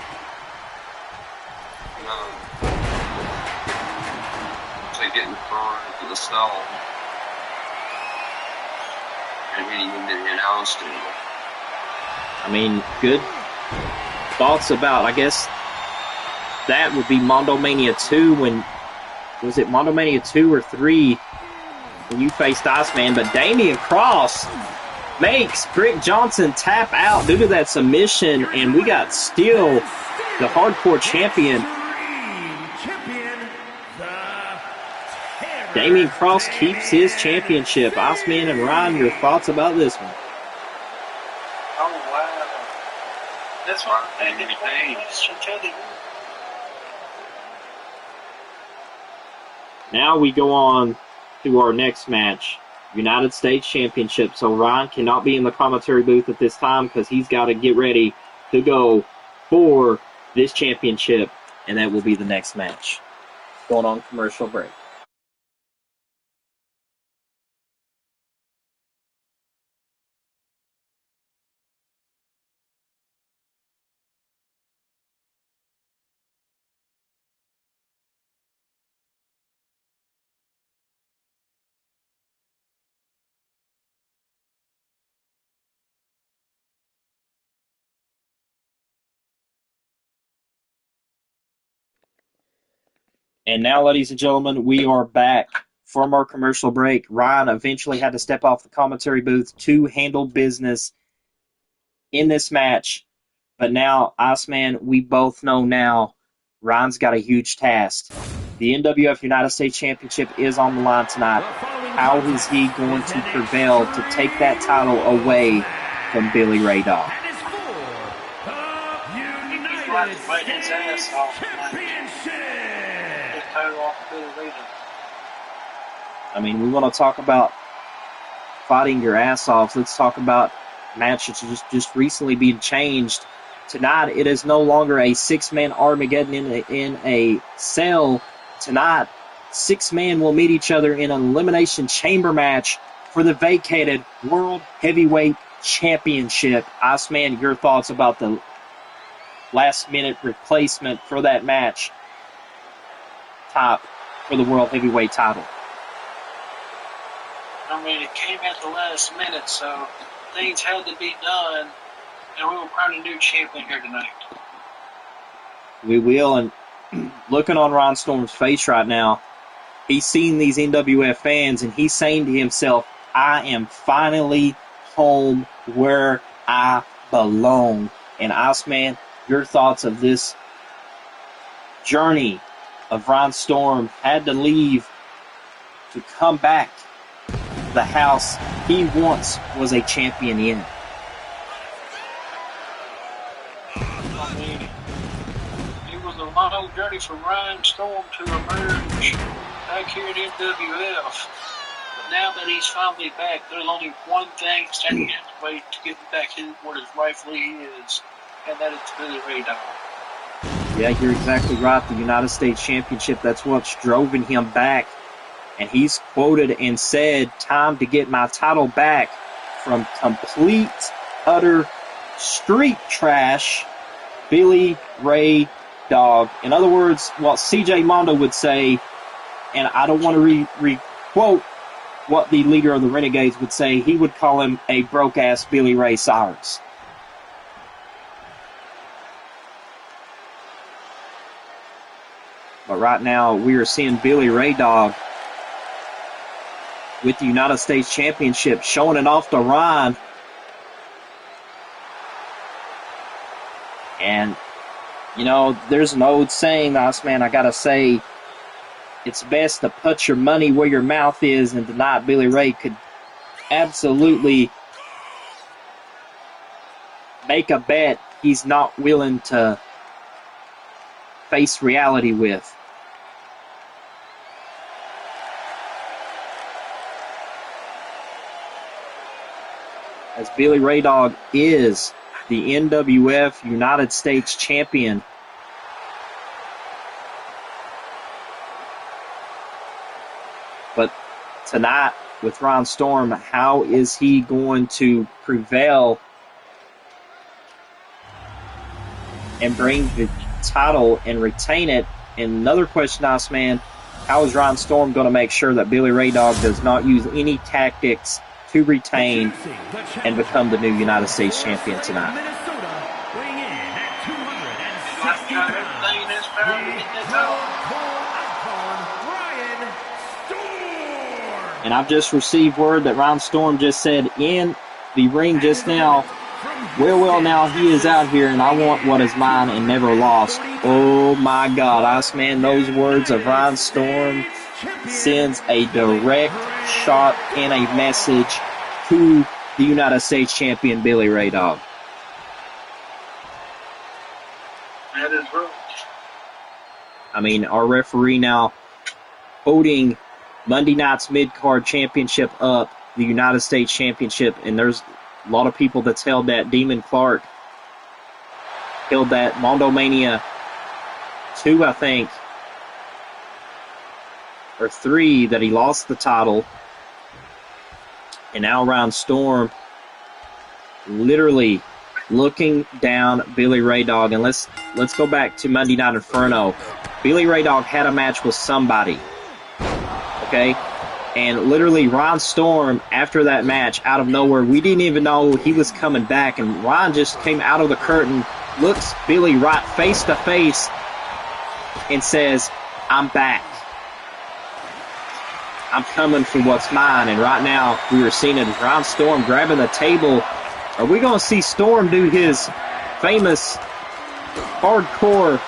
D: Getting thrown into the cell and hitting him in the announce table.
B: I mean, good thoughts about, I guess, that would be Mondo Mania 2 when, was it Mondo Mania 2 or 3 when you faced Iceman, but Damian Cross makes Greg Johnson tap out due to that submission, and we got still the hardcore champion. Damian Cross keeps his championship. Iceman and Ryan, your thoughts about this one?
C: Oh, wow. That's what I'm
B: Now we go on to our next match, United States Championship. So Ryan cannot be in the commentary booth at this time because he's got to get ready to go for this championship, and that will be the next match. Going on commercial break. And now, ladies and gentlemen, we are back from our commercial break. Ryan eventually had to step off the commentary booth to handle business in this match. But now, Iceman, we both know now Ryan's got a huge task. The NWF United States Championship is on the line tonight. How is he going to prevail to take that title away from Billy Ray Dog?
C: His ass off.
B: I mean, we want to talk about fighting your ass off. Let's talk about matches just recently being changed. Tonight, it is no longer a six-man Armageddon in a cell. Tonight, six men will meet each other in an elimination chamber match for the vacated World Heavyweight Championship. Iceman, your thoughts about the last-minute replacement for that match type for the World Heavyweight title?
C: I mean, it came at the last minute, so things had to be done, and we will crown a new champion here tonight.
B: We will, and looking on Ron Storm's face right now, he's seeing these NWF fans, and he's saying to himself, I am finally home where I belong. And Iceman, your thoughts of this journey of Ron Storm had to leave to come back to the house he once was a champion in.
C: I mean, it was a long journey for Ryan Storm to emerge back here at NWF. But now that he's finally back, there's only one thing standing in his way to get back in where his rightfully is, and that is Billy Ray Dog.
B: Yeah, you're exactly right. The United States Championship, that's what's driven him back. And he's quoted and said, time to get my title back from complete, utter street trash, Billy Ray Dog. In other words, what CJ Mondo would say, and I don't want to re-quote what the leader of the Renegades would say, he would call him a broke-ass Billy Ray Cyrus. But right now, we are seeing Billy Ray Dog with the United States Championship, showing it off to Ron. And, you know, there's an old saying, Iceman, I gotta say, it's best to put your money where your mouth is, and tonight Billy Ray could absolutely make a bet he's not willing to face reality with. As Billy Ray Dog is the NWF United States Champion. But tonight, with Ron Storm, how is he going to prevail and bring the title and retain it? And another question, Iceman, how is Ron Storm going to make sure that Billy Ray Dog does not use any tactics to retain and become the new United States Champion tonight? And I've just received word that Ron Storm just said in the ring just now, well, now he is out here and I want what is mine and never lost. Oh my God, Iceman, those words of Ron Storm sends a direct shot and a message to the United States Champion, Billy Ray Dog.
C: That is right.
B: I mean, our referee now holding Monday night's mid-card championship up, the United States Championship, and there's a lot of people that's held that. Demon Clark held that. Mondo Mania 2, I think, or 3, that he lost the title. And now Ron Storm literally looking down Billy Ray Dog. And let's go back to Monday Night Inferno. Billy Ray Dog had a match with somebody. Okay? And literally Ron Storm, after that match, out of nowhere, we didn't even know he was coming back. And Ron just came out of the curtain, looks Billy right face to face, and says, I'm back. I'm coming for what's mine. And right now, we are seeing it as Ron Storm grabbing the table. Are we going to see Storm do his famous hardcore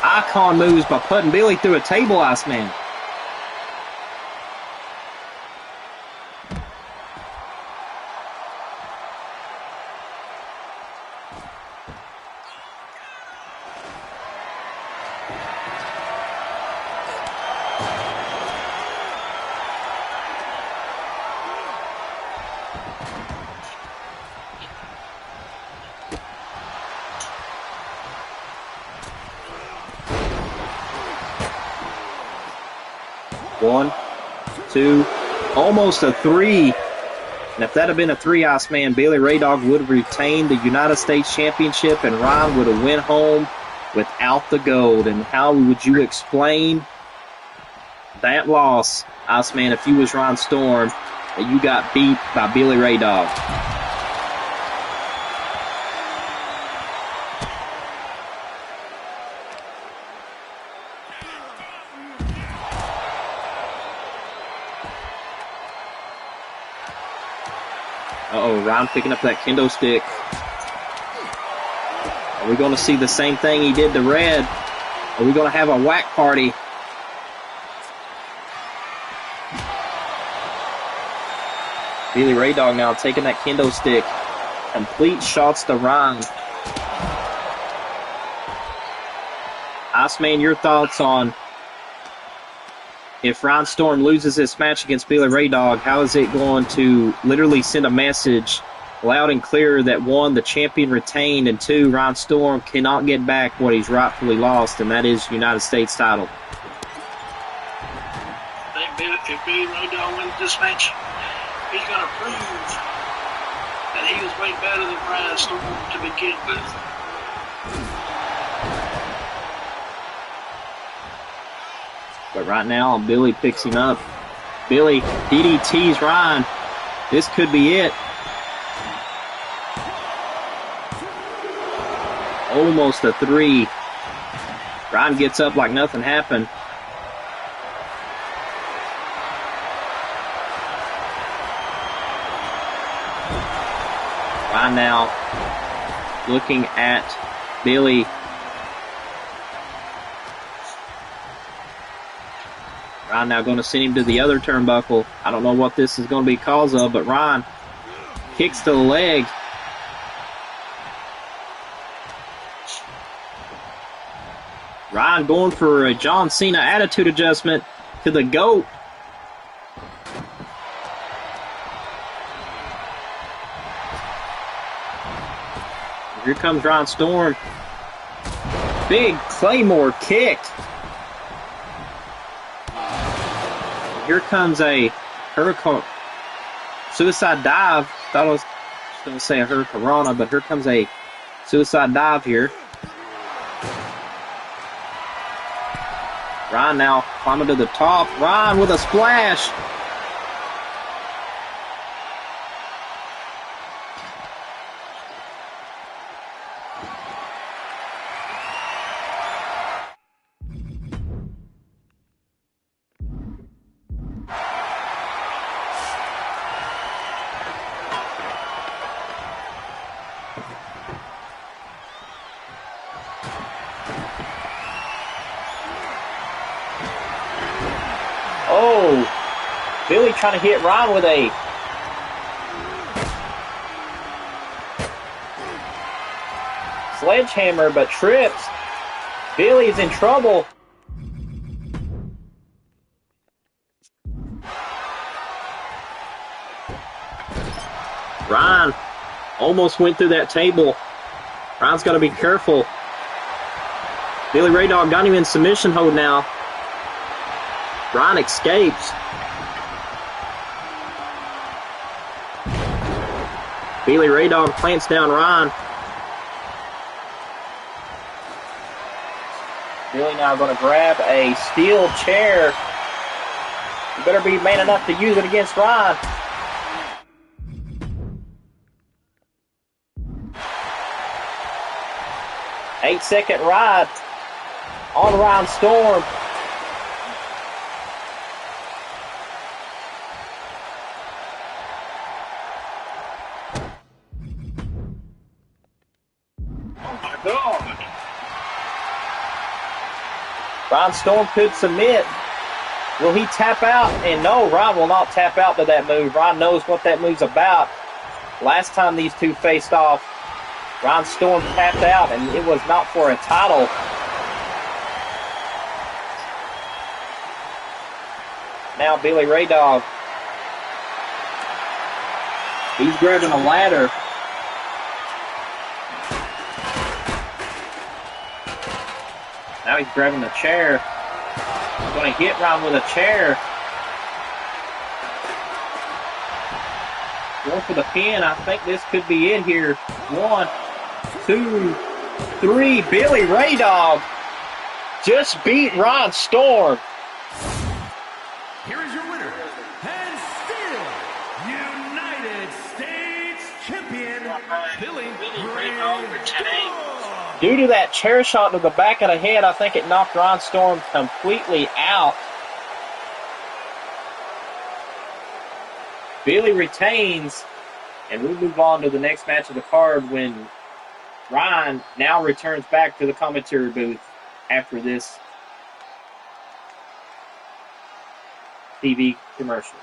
B: icon moves by putting Billy through a table, Iceman? One, two, almost a 3. And if that had been a 3, Iceman, Billy Ray Dog would have retained the United States Championship and Ron would have went home without the gold. And how would you explain that loss, Iceman, if you was Ron Storm, that you got beat by Billy Ray Dog? Uh-oh, Ryan picking up that kendo stick. Are we going to see the same thing he did to Red? Are we going to have a whack party? Billy Ray Dog now taking that kendo stick. Complete shots to Ryan. Iceman, your thoughts on if Ryan Storm loses this match against Billy Ray Dog, how is it going to literally send a message loud and clear that one, the champion retained, and two, Ryan Storm cannot get back what he's rightfully lost, and that is United States title?
C: I think if Billy Ray Dog wins this match, he's going to prove that he was way better than Ryan Storm to begin with.
B: But right now, Billy picks him up. Billy DDTs Ryan. This could be it. Almost a 3. Ryan gets up like nothing happened. Ryan now looking at Billy. Ryan now going to send him to the other turnbuckle. I don't know what this is going to be cause of, but Ryan kicks to the leg. Ryan going for a John Cena attitude adjustment to the GOAT. Here comes Ryan Storm. Big Claymore kick. Here comes a hurricane suicide dive. Thought I was going to say a hurricanrana, but here comes a suicide dive here. Ryan now climbing to the top. Ryan with a splash. Oh, Billy trying to hit Ryan with a sledgehammer, but trips. Billy's in trouble. Ryan almost went through that table. Ryan's got to be careful. Billy Ray Dog got him in submission hold now. Ryan escapes. Billy Ray Dog plants down Ryan. Billy now going to grab a steel chair. You better be man enough to use it against Ryan. Eight-second ride on Ryan Storm. Ryan Storm could submit. Will he tap out? And no, Ryan will not tap out to that move. Ryan knows what that move's about. Last time these two faced off, Ryan Storm tapped out, and it was not for a title. Now Billy Ray Dog. He's grabbing a ladder. Now he's grabbing the chair. He's going to hit Ryan with a chair. Going for the pin. I think this could be it here. 1, 2, 3. Billy Ray Dog just beat Ryan Storm.
A: Here is your winner, and still United States Champion, Billy Ray Dog.
B: Due to that chair shot to the back of the head, I think it knocked Ryan Storm completely out. Billy retains. And we move on to the next match of the card when Ryan now returns back to the commentary booth after this TV commercial.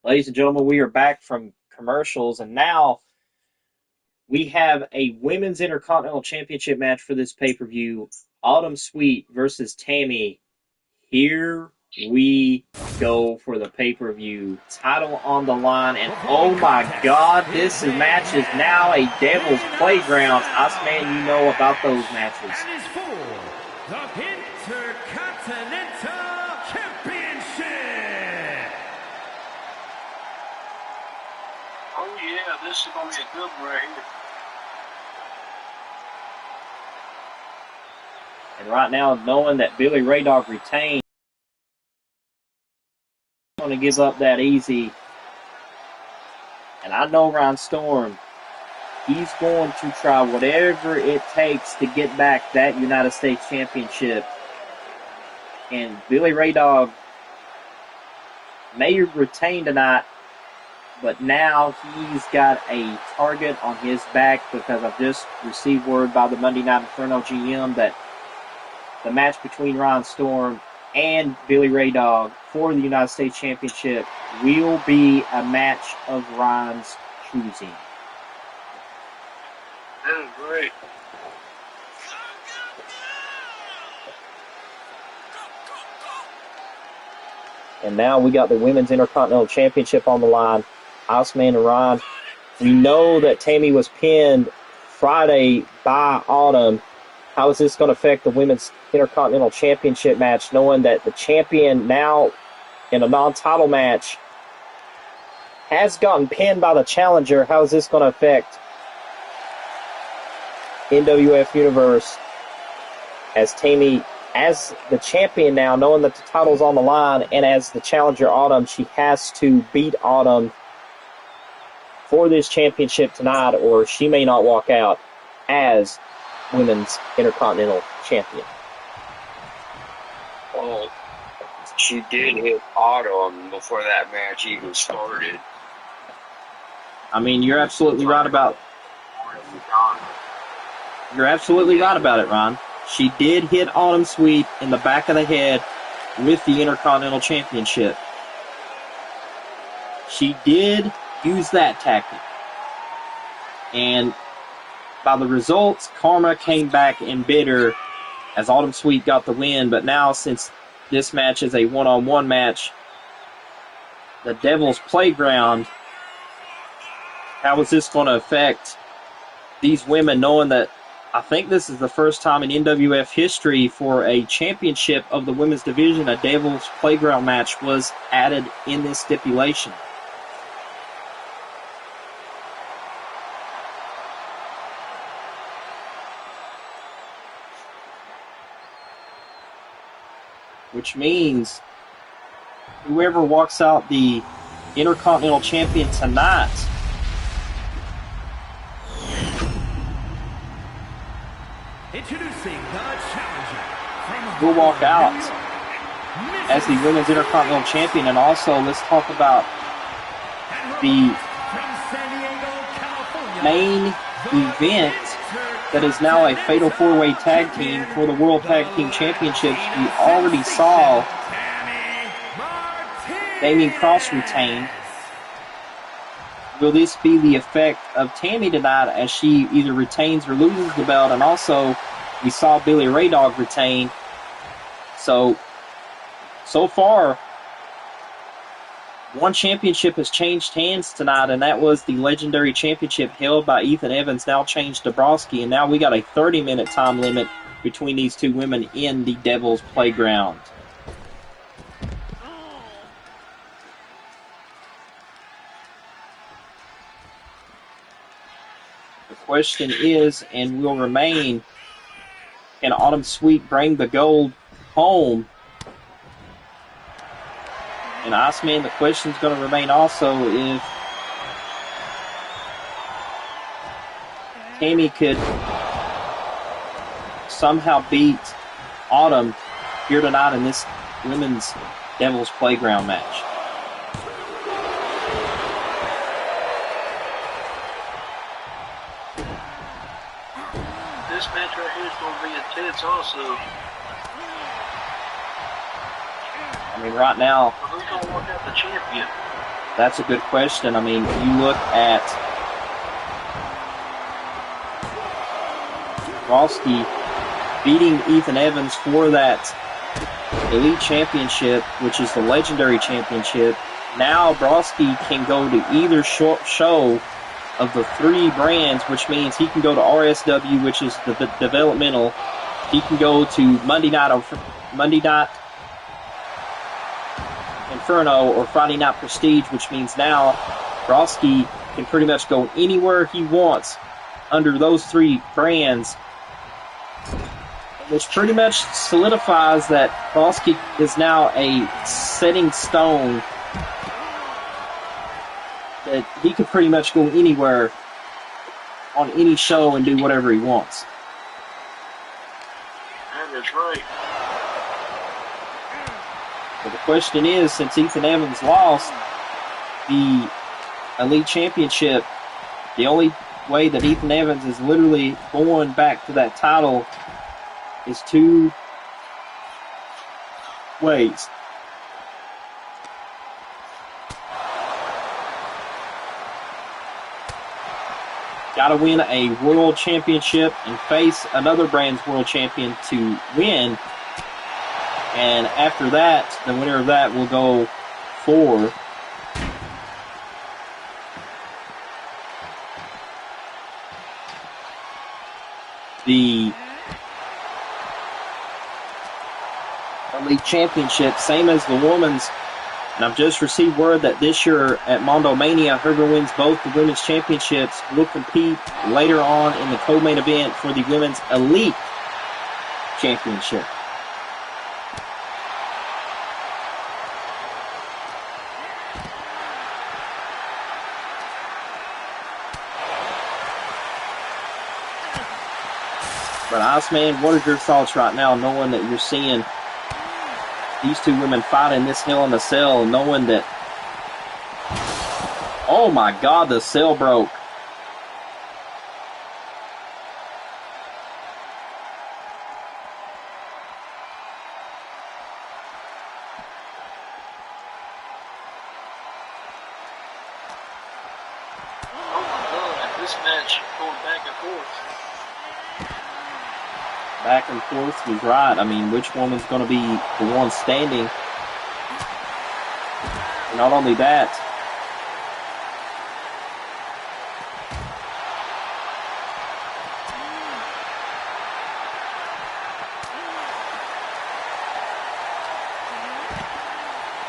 B: Ladies and gentlemen, we are back from commercials, and now we have a Women's Intercontinental Championship match for this pay-per-view. Autumn Sweet versus Tammy. Here we go for the pay-per-view. Title on the line, and oh my God, this match is now a Devil's Playground. Iceman, you know about those matches.
A: That is for the Intercontinental Championship.
C: Oh yeah, this is going to be a good one right here.
B: And right now, knowing that Billy Ray Dog retained, going to give up that easy. And I know Ryan Storm, he's going to try whatever it takes to get back that United States Championship. And Billy Ray Dog may retain tonight, but now he's got a target on his back because I've just received word by the Monday Night Inferno GM that the match between Ryan Storm and Billy Ray Dog for the United States Championship will be a match of Ryan's choosing.
C: That is great.
B: And now we got the Women's Intercontinental Championship on the line. Iceman and Ryan. We know that Tammy was pinned Friday by Autumn. How is this going to affect the Women's Intercontinental Championship match, knowing that the champion now in a non-title match has gotten pinned by the challenger? How is this going to affect NWF Universe as Tammy, as the champion now, knowing that the title's on the line, and as the challenger Autumn, she has to beat Autumn for this championship tonight, or she may not walk out as Women's Intercontinental Champion.
D: Well, she did hit Autumn before that match even started.
B: I mean, you're absolutely right about it, Ron. She did hit Autumn Sweet in the back of the head with the Intercontinental Championship. She did use that tactic. And by the results, karma came back and bit her as Autumn Sweet got the win. But now, since this match is a one-on-one match, the Devil's Playground, how is this going to affect these women, knowing that I think this is the first time in NWF history for a championship of the women's division, a Devil's Playground match was added in this stipulation. Which means whoever walks out the Intercontinental Champion tonight
A: Introducing the challenger
B: will walk out as the Women's Intercontinental Champion. And also, let's talk about the main event that is now a Fatal 4-Way Tag Team for the World Tag Team Championships. We already saw Damien Cross retained. Will this be the effect of Tammy tonight as she either retains or loses the belt? And also, we saw Billy Ray Dog retain. So far, one championship has changed hands tonight, and that was the legendary championship held by Ethan Evans, now changed to Broski. And now we got a 30-minute time limit between these two women in the Devil's Playground. question is, and will remain, can Autumn Sweet bring the gold home? And Iceman, the question's going to remain also if Tammy could somehow beat Autumn here tonight in this women's Devil's Playground match.
C: This match right here is going to be intense also.
B: I mean, right now,
C: Who's going to work out the champion?
B: that's a good question. I mean, you look at Broski beating Ethan Evans for that Elite Championship, which is the Legendary Championship. Now Broski can go to either show of the three brands, which means he can go to RSW, which is the developmental. He can go to Monday Night Inferno or Friday Night Prestige, which means now Broski can pretty much go anywhere he wants under those three brands, which pretty much solidifies that Broski is now a setting stone that he could pretty much go anywhere on any show and do whatever he wants.
C: That is right.
B: But the question is, since Ethan Evans lost the Elite Championship, the only way that Ethan Evans is literally going back to that title is two ways. Got to win a world championship and face another brand's world champion to win. And after that, the winner of that will go for the Elite Championship, same as the women's. And I've just received word that this year at Mondo Mania, whoever wins both the women's championships will compete later on in the co-main event for the women's Elite Championship. But Iceman, what are your thoughts right now, knowing that you're seeing these two women fight in this Hell in a Cell, knowing that, oh my God, the cell broke.
C: Oh my God, this match going back and forth.
B: Back and forth was right. I mean, which woman's going to be the one standing? And not only that,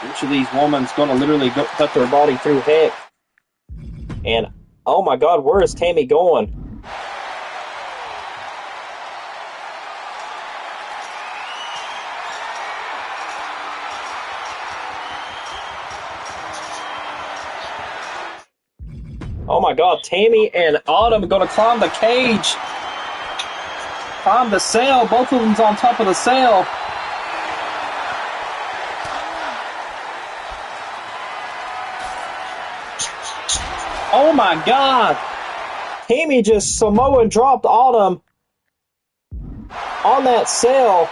B: each of these women's going to literally cut their body through heck. And, oh my God, where is Tammy going? Oh my God, Tammy and Autumn are going to climb the cage. Climb the cell. Both of them's on top of the cell. Oh my God. Tammy just Samoa dropped Autumn on that cell.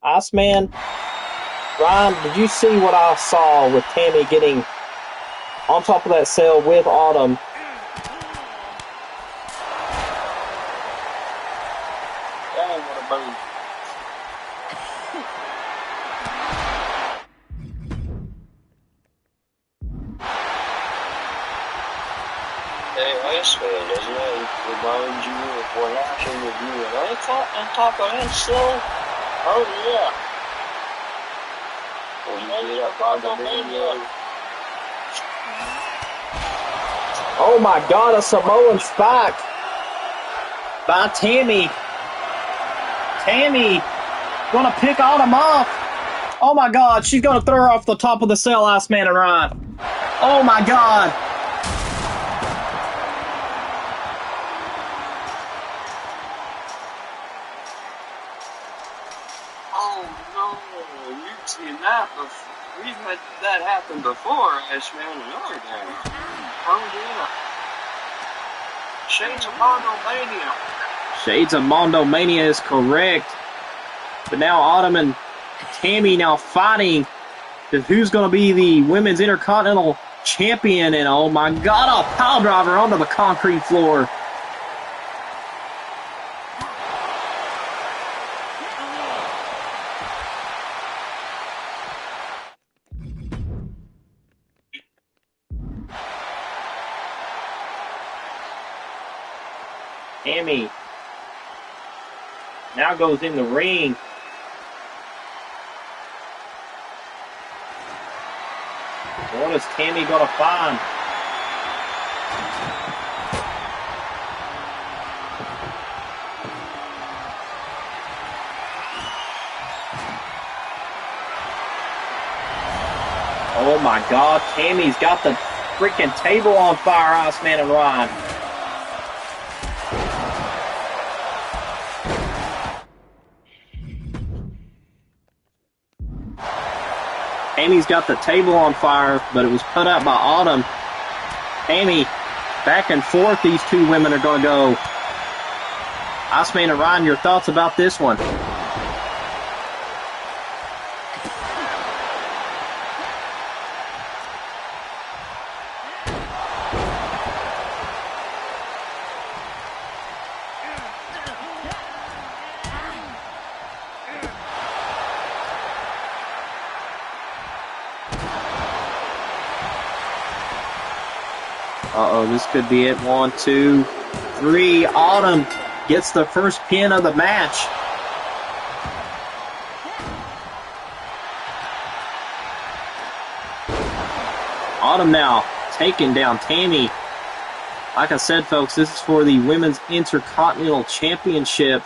B: Iceman, Ryan, did you see what I saw with Tammy getting on top of that cell with Autumn?
C: Dang, what a move. Hey, Iceman, doesn't that remind you of what happened with you and I fought on top of that cell? Oh, yeah.
B: Oh my God, a Samoan spike by Tammy. Tammy gonna pick Autumn off. Oh my God, she's gonna throw her off the top of the cell, Iceman and Ryan. Oh my God.
D: Oh no, you've seen that before. We've had that happen before, Ashman and Oregon. Oh yeah. Shades of Mondomania.
B: Shades of Mondomania is correct. But now Autumn and Tammy now fighting to who's going to be the Women's Intercontinental Champion. And oh my God, a pile driver onto the concrete floor. Tammy now goes in the ring. What is Tammy going to find? Oh my God, Tammy's got the freaking table on fire, Iceman and Ryan. Tammy's got the table on fire, but it was put out by Autumn. Tammy, back and forth, these two women are going to go. Iceman and Ryan, your thoughts about this one? Uh-oh, this could be it. 1, 2, 3. Autumn gets the first pin of the match. Autumn now taking down Tammy. Like I said, folks, this is for the Women's Intercontinental Championship.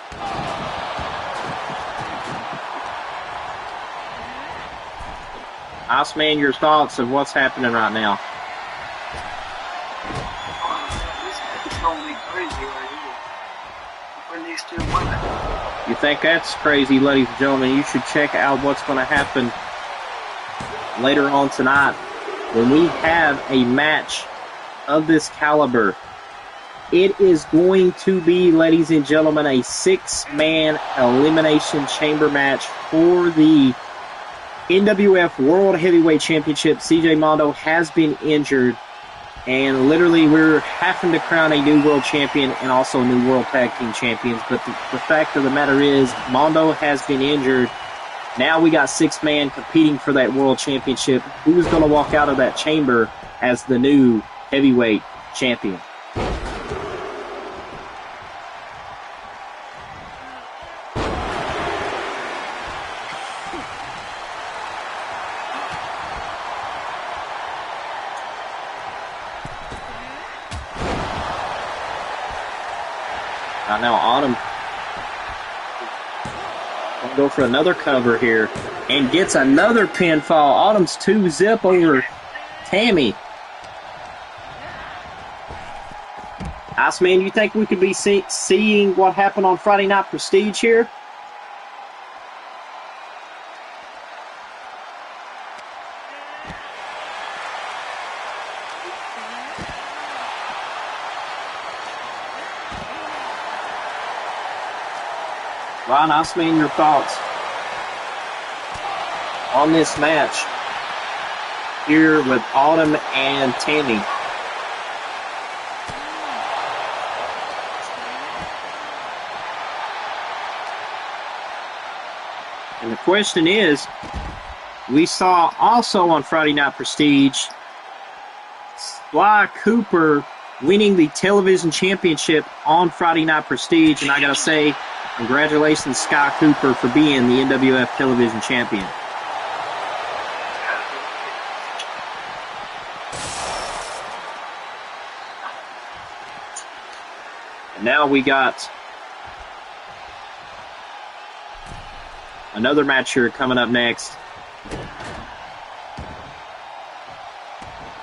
B: Iceman, your thoughts of what's happening right now? You think that's crazy, ladies and gentlemen? You should check out what's going to happen later on tonight when we have a match of this caliber. It is going to be, ladies and gentlemen, a 6-man elimination chamber match for the NWF World Heavyweight Championship. CJ Mondo has been injured, and literally we're having to crown a new world champion and also a new world tag team champions. But the fact of the matter is, Mondo has been injured. Now we got 6-man competing for that world championship. Who's going to walk out of that chamber as the new heavyweight champion? Now Autumn will go for another cover here and gets another pinfall. Autumn's 2-zip over Tammy. Iceman, you think we could be seeing what happened on Friday Night Prestige here? Ryan, Iceman, your thoughts on this match here with Autumn and Tammy? And the question is, we saw also on Friday Night Prestige Sly Cooper winning the television championship on Friday Night Prestige, and I gotta say, congratulations, Sky Cooper, for being the NWF television champion. Now we got another match here coming up next.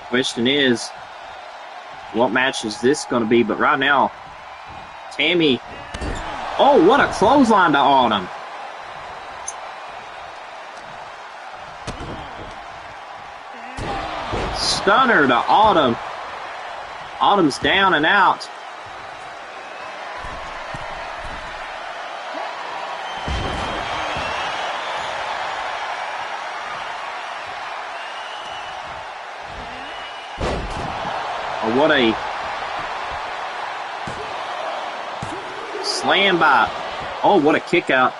B: Question is, what match is this going to be? But right now, Tammy. Oh, what a clothesline to Autumn. Stunner to Autumn. Autumn's down and out. Oh, what a slam by. Oh, what a kick out.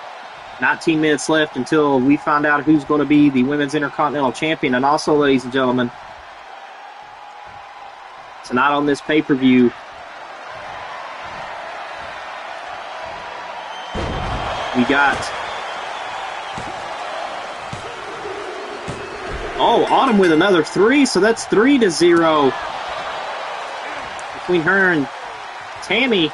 B: 19 minutes left until we find out who's going to be the Women's Intercontinental Champion. And also, ladies and gentlemen, tonight on this pay-per-view, we got... Oh, Autumn with another 3, so that's 3-0 between her and Tammy.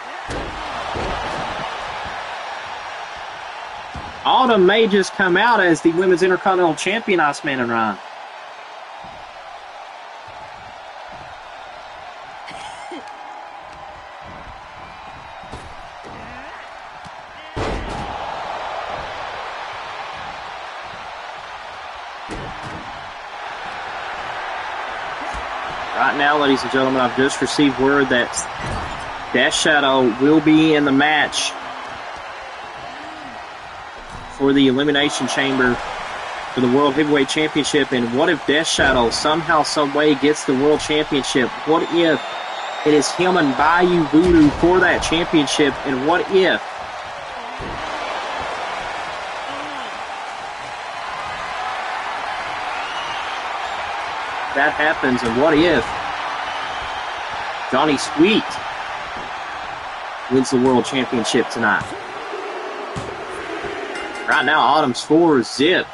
B: Autumn may just come out as the Women's Intercontinental Champion, Iceman and Ryan. Right now, ladies and gentlemen, I've just received word that Death Shadow will be in the match for the Elimination Chamber for the World Heavyweight Championship. And what if Death Shadow somehow, some way gets the World Championship? What if it is him and Bayou Voodoo for that championship? And what if that happens? And what if Johnny Sweet wins the World Championship tonight? Right now, Autumn's 4-zip.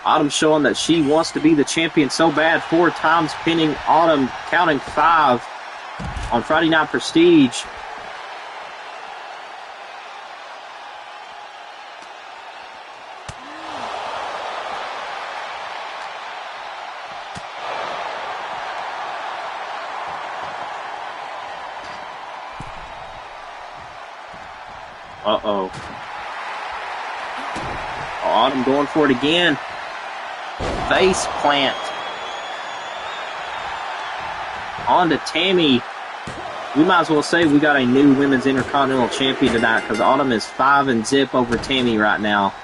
B: Autumn showing that she wants to be the champion so bad. 4 times pinning Autumn, counting 5 on Friday Night Prestige. Uh-oh. Autumn going for it again. Face plant. On to Tammy. We might as well say we got a new Women's Intercontinental Champion tonight because Autumn is 5-0 over Tammy right now.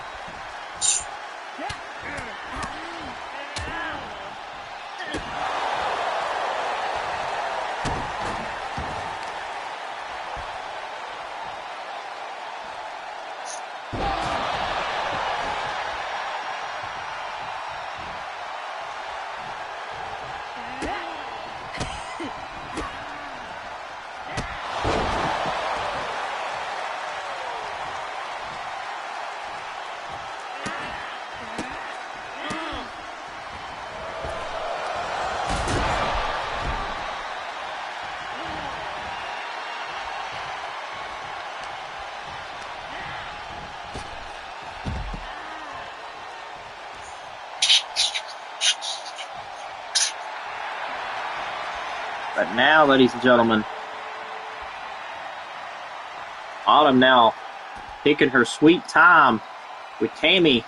B: But now, ladies and gentlemen, Autumn now taking her sweet time with Tammy.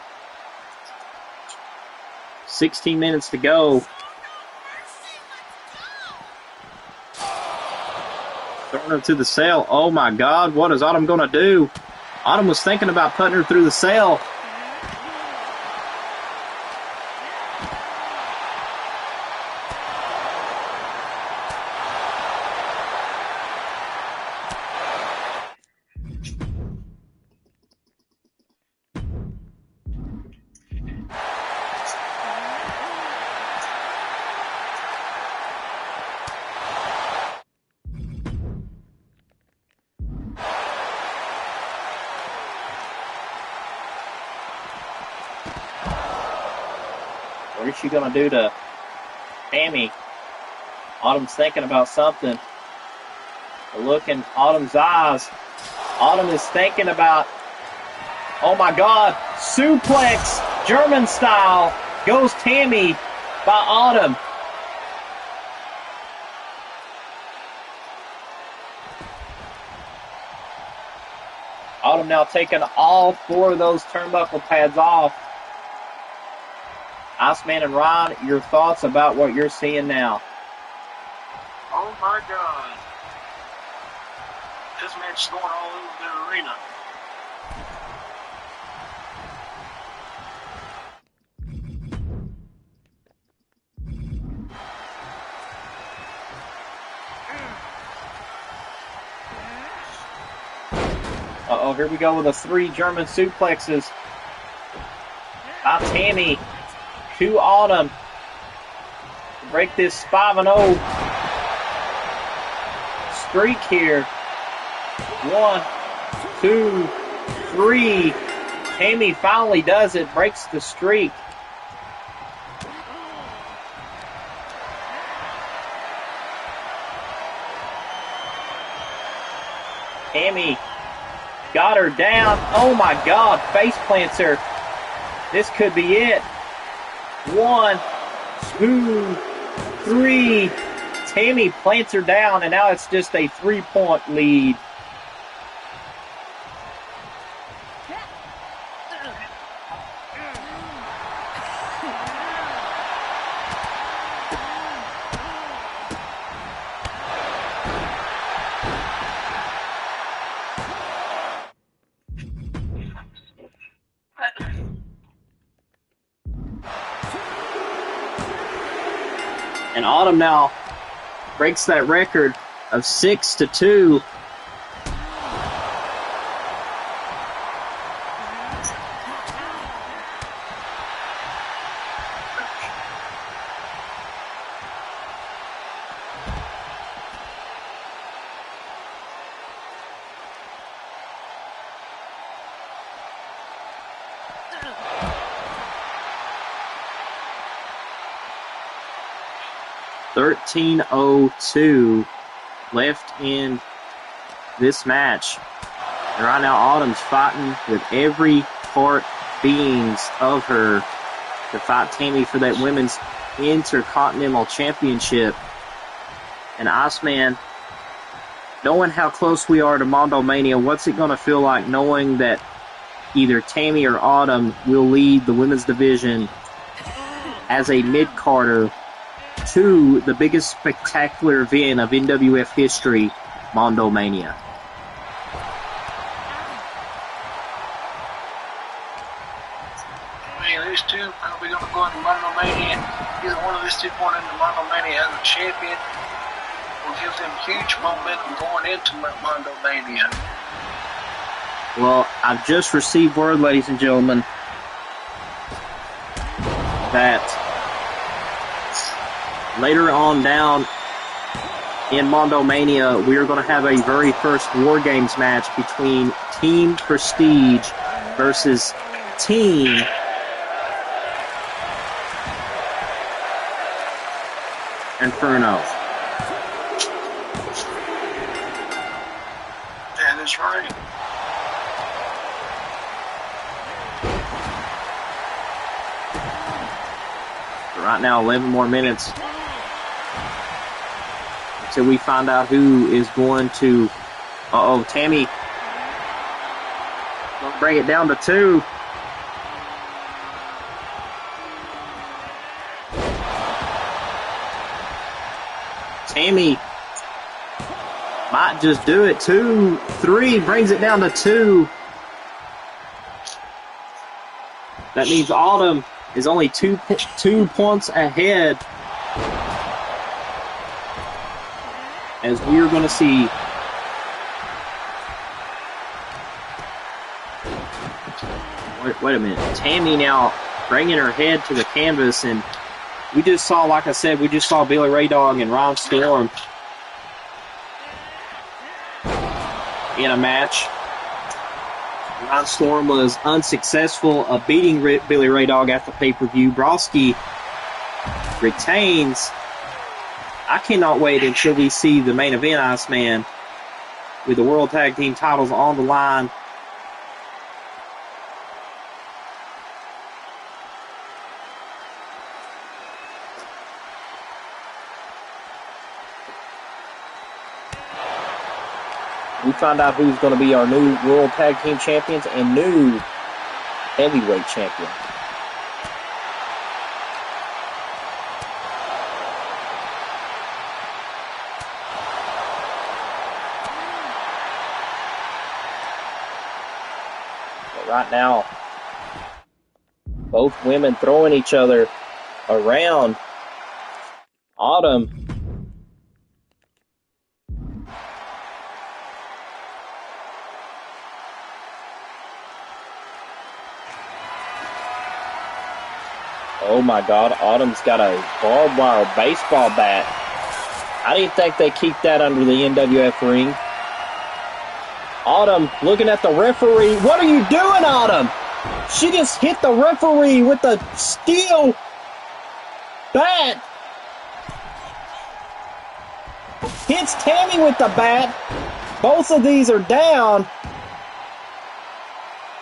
B: 16 minutes to go. Throwing her to the cell. Oh my God, what is Autumn going to do? Autumn was thinking about putting her through the cell. What is she going to do to Tammy? Autumn's thinking about something. The look in Autumn's eyes. Autumn is thinking about, oh my God, suplex, German style, goes Tammy by Autumn. Autumn now taking all 4 of those turnbuckle pads off. Iceman and Ron, your thoughts about what you're seeing now?
C: Oh my God. This match is going all over the arena.
B: Uh-oh, here we go with the 3 German suplexes by Tammy to Autumn to break this 5-0 streak here. 1, 2, 3. Tammy finally does it, breaks the streak. Tammy got her down. Oh my God, face plants her. This could be it. 1, 2, 3. Tammy plants her down, and now it's just a 3-point lead. And Autumn now breaks that record of 6-2. .13:02 left in this match. And right now, Autumn's fighting with every part beings of her to fight Tammy for that Women's Intercontinental Championship. And Iceman, knowing how close we are to Mondo Mania, what's it going to feel like knowing that either Tammy or Autumn will lead the women's division as a mid-carder to the biggest spectacular event of NWF history, Mondo Mania?
C: Man, these two probably going to go into Mondo Mania. Either one of these two going into Mondo Mania as a champion will give them huge momentum going into Mondo Mania.
B: Well, I've just received word, ladies and gentlemen, that later on down in Mondo Mania, we are going to have a very first War Games match between Team Prestige versus Team Inferno.
C: That is right.
B: Right now, 11 more minutes until we find out who is going to... Uh-oh, Tammy. Gonna bring it down to 2. Tammy might just do it. 2, 3, brings it down to 2. That means Autumn is only 2 points ahead, as we are going to see wait a minute. Tammy now bringing her head to the canvas, and we just saw, like I said, we just saw Billy Ray Dog and Ron Storm in a match. Ron Storm was unsuccessful of beating Billy Ray Dog at the pay-per-view. Broski retains. I cannot wait until we see the main event, Iceman, with the World Tag Team titles on the line. We find out who's going to be our new World Tag Team Champions and new Heavyweight Champion. But right now, both women throwing each other around. Autumn oh my God, Autumn's got a barbed wire baseball bat. I didn't think they keep that under the NWF ring. Autumn looking at the referee. What are you doing, Autumn? She just hit the referee with a steel bat. Hits Tammy with the bat. Both of these are down.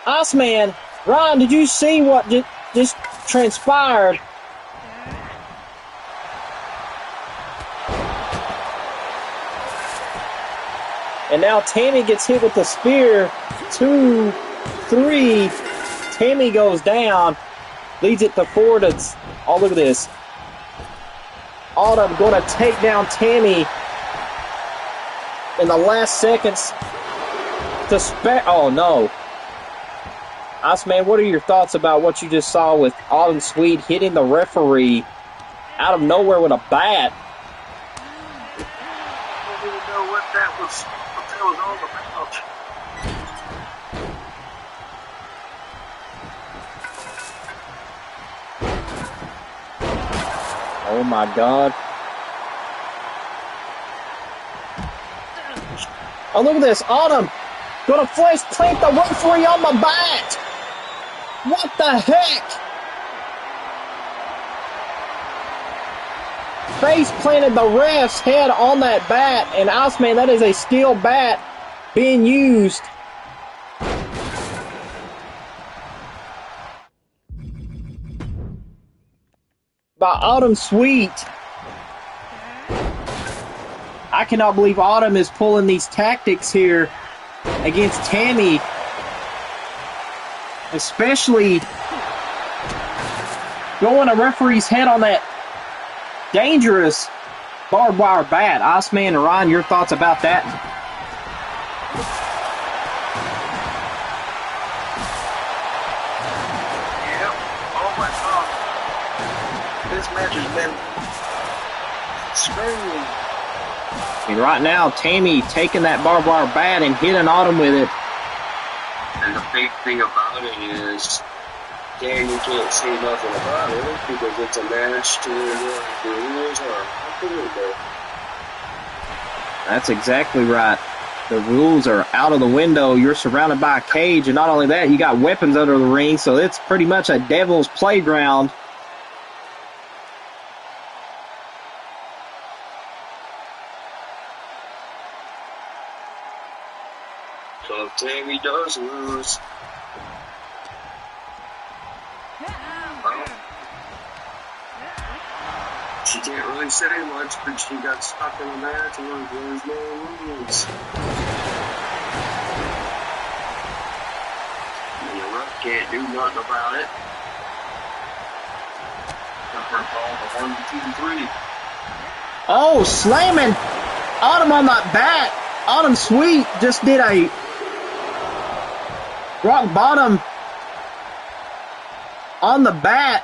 B: Iceman, Ryan, did you see what just transpired? And now Tammy gets hit with the spear. 2, 3. Tammy goes down. Leads it to 4 to... Oh, look at this. Autumn going to take down Tammy in the last seconds to spare... Oh, no. Iceman, what are your thoughts about what you just saw with Autumn Sweet hitting the referee out of nowhere with a bat?
C: I don't even know what that was all about.
B: Oh my God. Oh, look at this. Autumn gonna flash plant the referee on the bat. What the heck? Face planted the ref's head on that bat, and Iceman, that is a steel bat being used. By Autumn Sweet. I cannot believe Autumn is pulling these tactics here against Tammy. Especially going a referee's head on that dangerous barbed wire bat. Iceman and Ryan, your thoughts about that?
C: Yeah. Oh my God. This match has been screaming.
B: And right now, Tammy taking that barbed wire bat and hitting Autumn with it.
D: And the big thing about it is, Tammy can't say nothing about it because it's a match to the rules are out the window.
B: That's exactly right. The rules are out of the window. You're surrounded by a cage, and not only that, you got weapons under the ring, so it's pretty much a devil's playground.
D: So if Tammy does lose, well, she can't really say much, but she got stuck in a match and there's no rules. And the ref can't do nothing about it. Except for call the 1, 2, 3.
B: Oh, slamming Autumn on that bat. Autumn Sweet just did a rock bottom on the bat.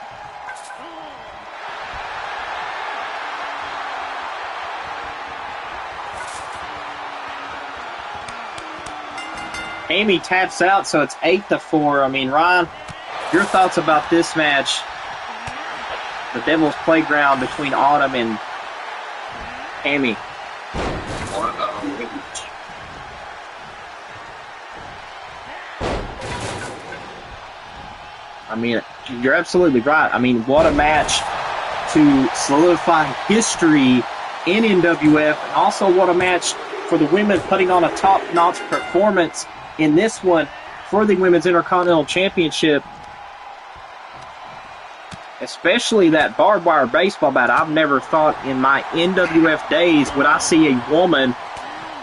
B: Amy taps out, so it's 8-4. I mean, Ryan, your thoughts about this match? The Devil's Playground between Autumn and Amy. I mean, you're absolutely right. I mean, what a match to solidify history in NWF, and also what a match for the women, putting on a top-notch performance in this one for the Women's Intercontinental Championship. Especially that barbed wire baseball bat. I've never thought in my NWF days would I see a woman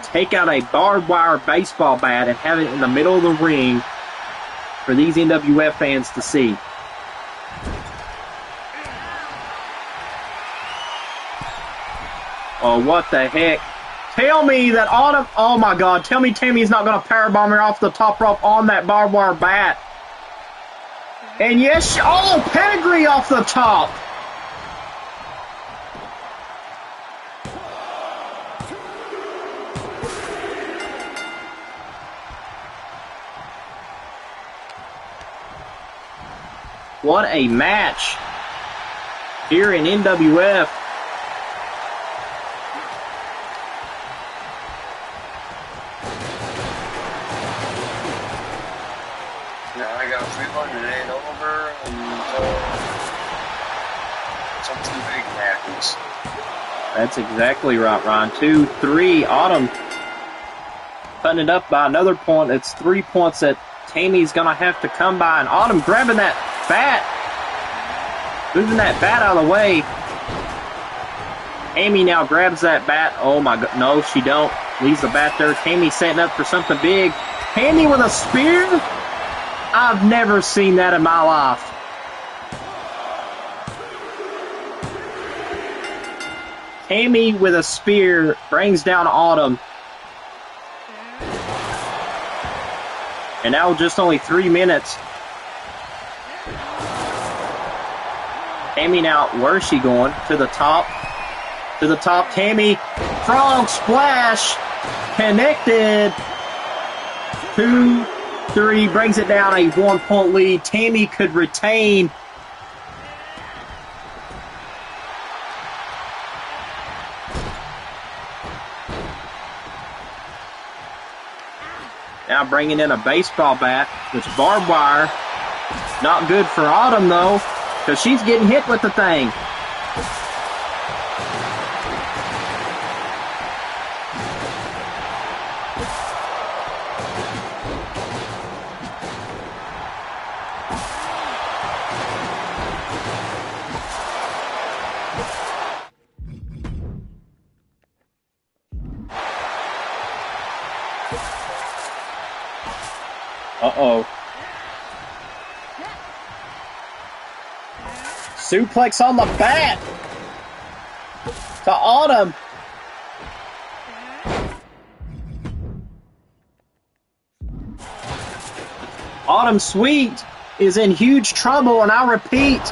B: take out a barbed wire baseball bat and have it in the middle of the ring for these NWF fans to see. Oh, what the heck. Tell me that Autumn, oh my God, tell me Tammy's not going to powerbomb her off the top rope on that barbed wire bat. And yes, oh, pedigree off the top. What a match here in NWF.
D: I got a feeling it ain't over until something big happens.
B: That's exactly right, Ryan. 2-3. Autumn putting it up by another point. It's 3 points that Tammy's going to have to come by. And Autumn grabbing that bat. Moving that bat out of the way. Tammy now grabs that bat. Oh my God. No, she don't. Leaves the bat there. Tammy setting up for something big. Tammy with a spear? I've never seen that in my life. Tammy with a spear brings down Autumn. And now just only 3 minutes. Tammy now, where's she going? To the top. To the top. Tammy, frog splash. Connected. 2-3 brings it down, a 1 point lead. Tammy could retain. Now bringing in a baseball bat. It's barbed wire. Not good for Autumn, though, because she's getting hit with the thing. Uh-oh. Suplex on the bat to Autumn. Autumn Sweet is in huge trouble, and I repeat,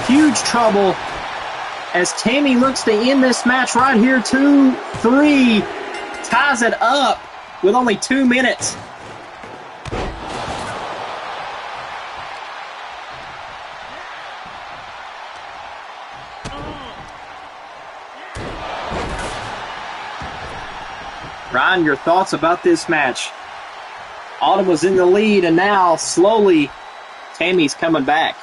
B: huge trouble, as Tammy looks to end this match right here. 2-3 ties it up with only 2 minutes. Ryan, your thoughts about this match? Autumn was in the lead, and now, slowly, Tammy's coming back.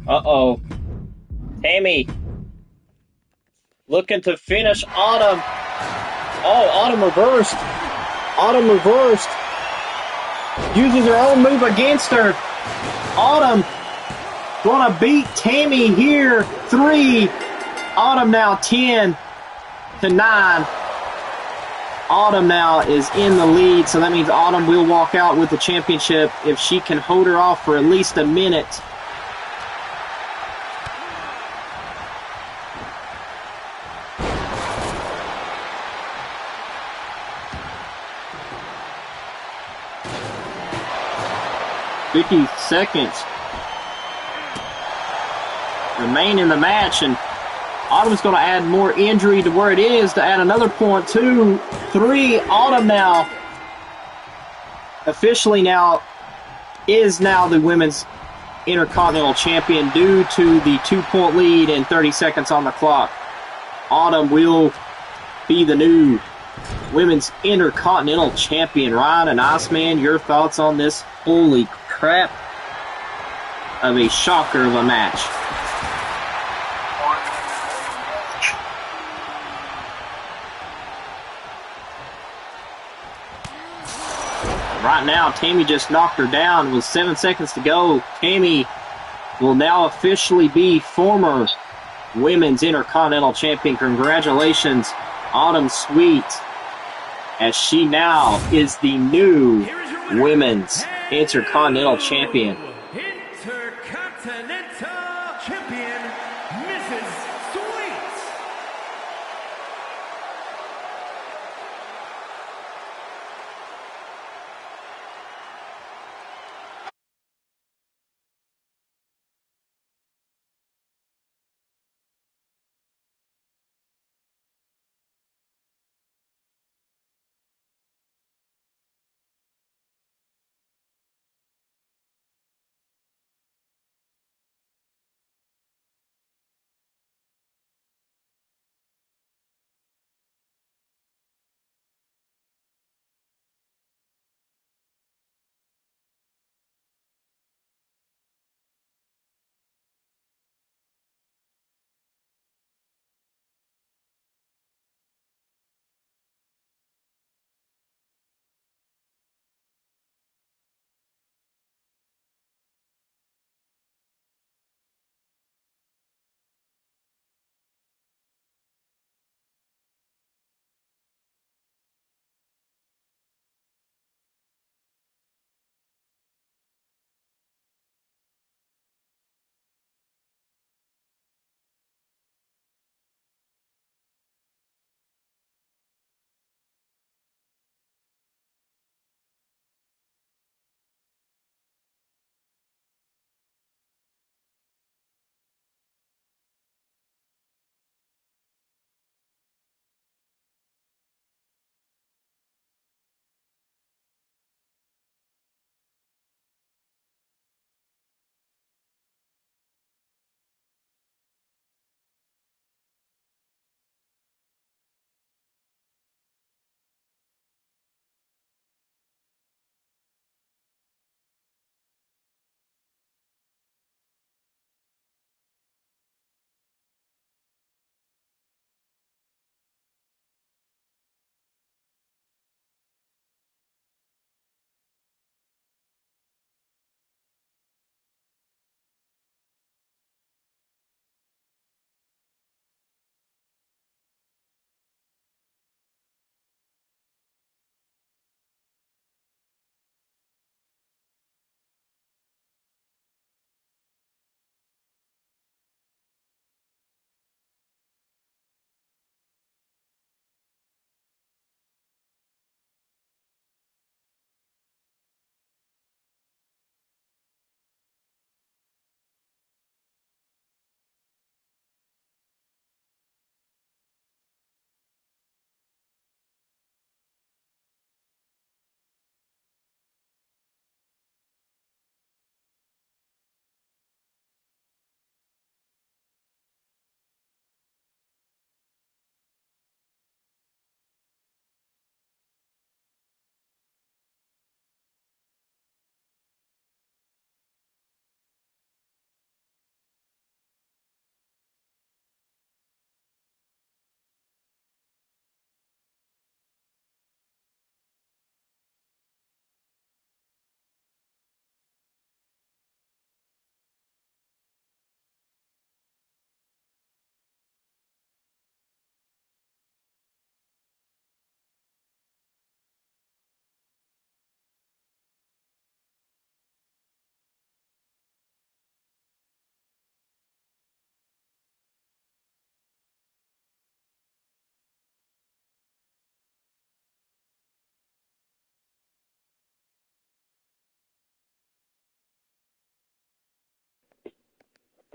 B: Uh-oh. Tammy looking to finish Autumn. Oh, Autumn reversed. Autumn reversed. Uses her own move against her. Autumn gonna beat Tammy here. 3. Autumn now 10-9. Autumn now is in the lead, so that means Autumn will walk out with the championship if she can hold her off for at least a minute. 50 seconds remain in the match, and Autumn's going to add more injury to where it is to add another point. 2, 3. Autumn now officially is the women's Intercontinental Champion due to the 2-point lead and 30 seconds on the clock. Autumn will be the new Women's Intercontinental Champion. Ryan and Iceman, your thoughts on this? Holy crap of a shocker of a match. Right now, Tammy just knocked her down with 7 seconds to go. Tammy will now officially be former Women's Intercontinental Champion. Congratulations, Autumn Sweet, as she now is the new Women's Intercontinental Champion.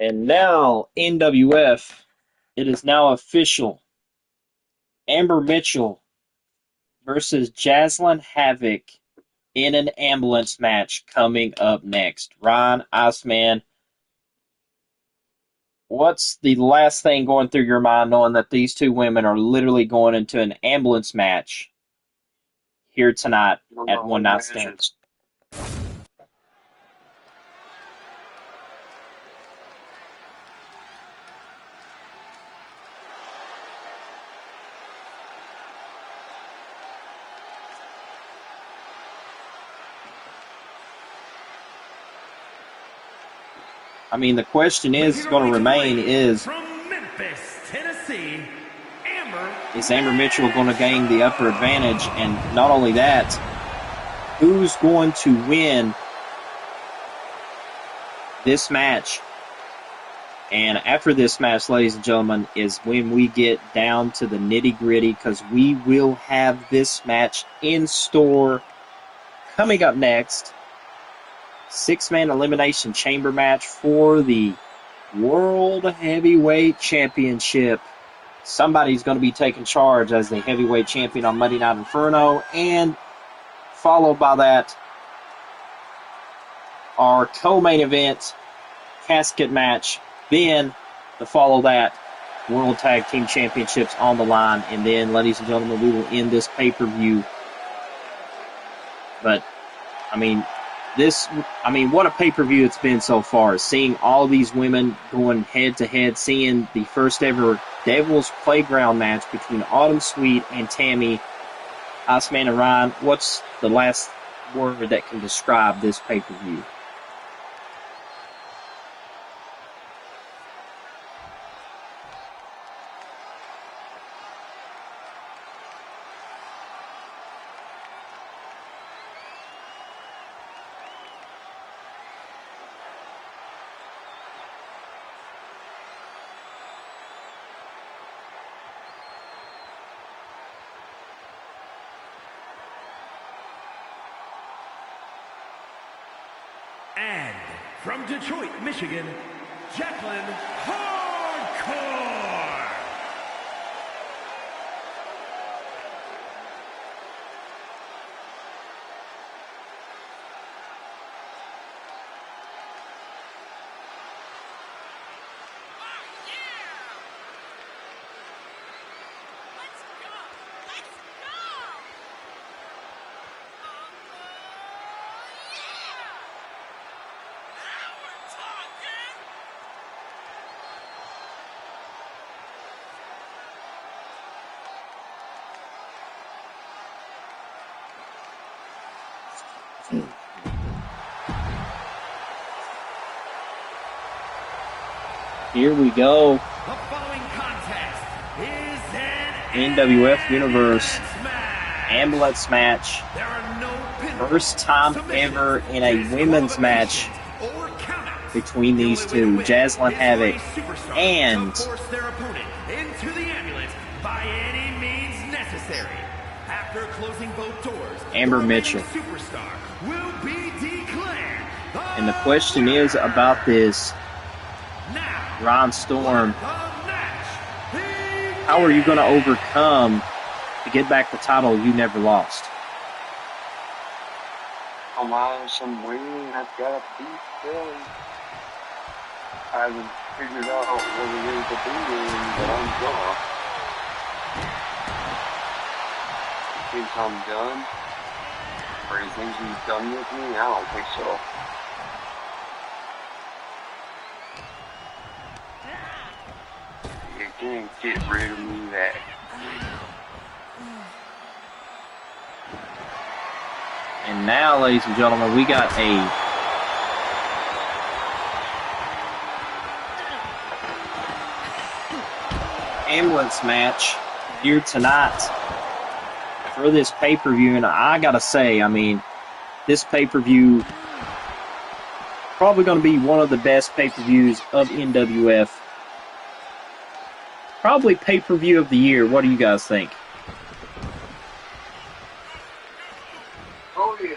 B: And now, NWF, it is now official. Amber Mitchell versus Jaslyn Havoc in an ambulance match coming up next. Ryan, Iceman, what's the last thing going through your mind knowing that these two women are literally going into an ambulance match here tonight at One Night Stand? I mean, the question is going to remain is,
A: from Memphis, Tennessee,
B: is Amber Mitchell going to gain the upper advantage? And not only that, who's going to win this match? And after this match, ladies and gentlemen, is when we get down to the nitty-gritty, because we will have this match in store coming up next. 6-man elimination chamber match for the World Heavyweight Championship. Somebody's going to be taking charge as the heavyweight champion on Monday Night Inferno, and followed by that, our co-main event casket match. Then, to follow that, World Tag Team Championships on the line. And then, ladies and gentlemen, we will end this pay-per-view. But, what a pay-per-view it's been so far. Seeing all these women going head-to-head, seeing the first ever Devil's Playground match between Autumn Sweet and Tammy. Iceman and Ryan, what's the last word that can describe this pay-per-view?
A: And from Detroit, Michigan, Jacqueline Hardcore.
B: Here we go.
A: The following contest is an
B: NWF Universe
A: match.
B: ambulance match.
A: There are no pinfalls,
B: First time
A: submissions,
B: ever in a women's match
A: or countouts.
B: between these
A: The only way
B: two,
A: to win
B: Jaslyn
A: is
B: Havoc
A: for a superstar
B: and
A: to force their opponent into the ambulance by any means necessary. After closing both doors,
B: Amber
A: the
B: Mitchell.
A: superstar will be declared.
B: And the question is about this,
A: Now,
B: Ron Storm,
A: the match begins.
B: how are you going to overcome to get back the title you never lost?
D: Somehow, some way, I've got to beat Billy. I haven't figured out what it is to beat him, but I'm gonna. He thinks I'm done, or he thinks he's done with me. I don't think so. You can't get rid of me that.
B: And now, ladies and gentlemen, we got a ambulance match here tonight for this pay-per-view. And I got to say, this pay-per-view probably going to be one of the best pay-per-views of NWF. Probably pay-per-view of the year. What do you guys think?
D: Oh, yeah.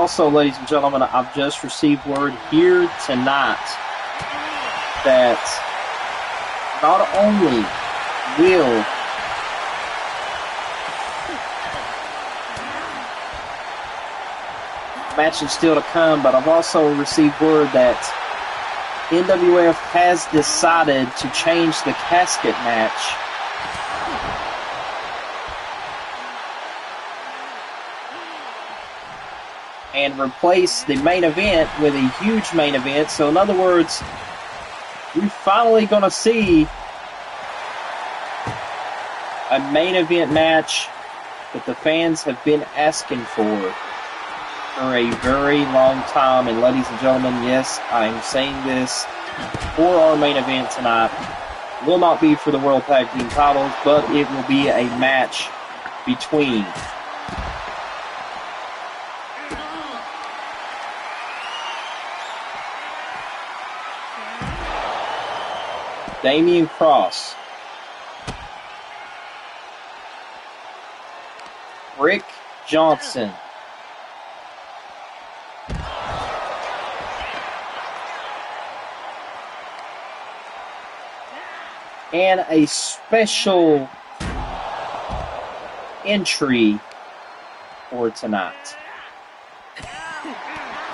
B: also, ladies and gentlemen, I've just received word here tonight that not only will matches still to come, but I've also received word that NWF has decided to change the casket match and replace the main event with a huge main event. So in other words, we're finally going to see a main event match that the fans have been asking for a very long time. And ladies and gentlemen, yes, I'm saying this for our main event tonight. Will not be for the World Tag Team titles, but it will be a match between Damian Cross, Rick Johnson, and a special entry for tonight.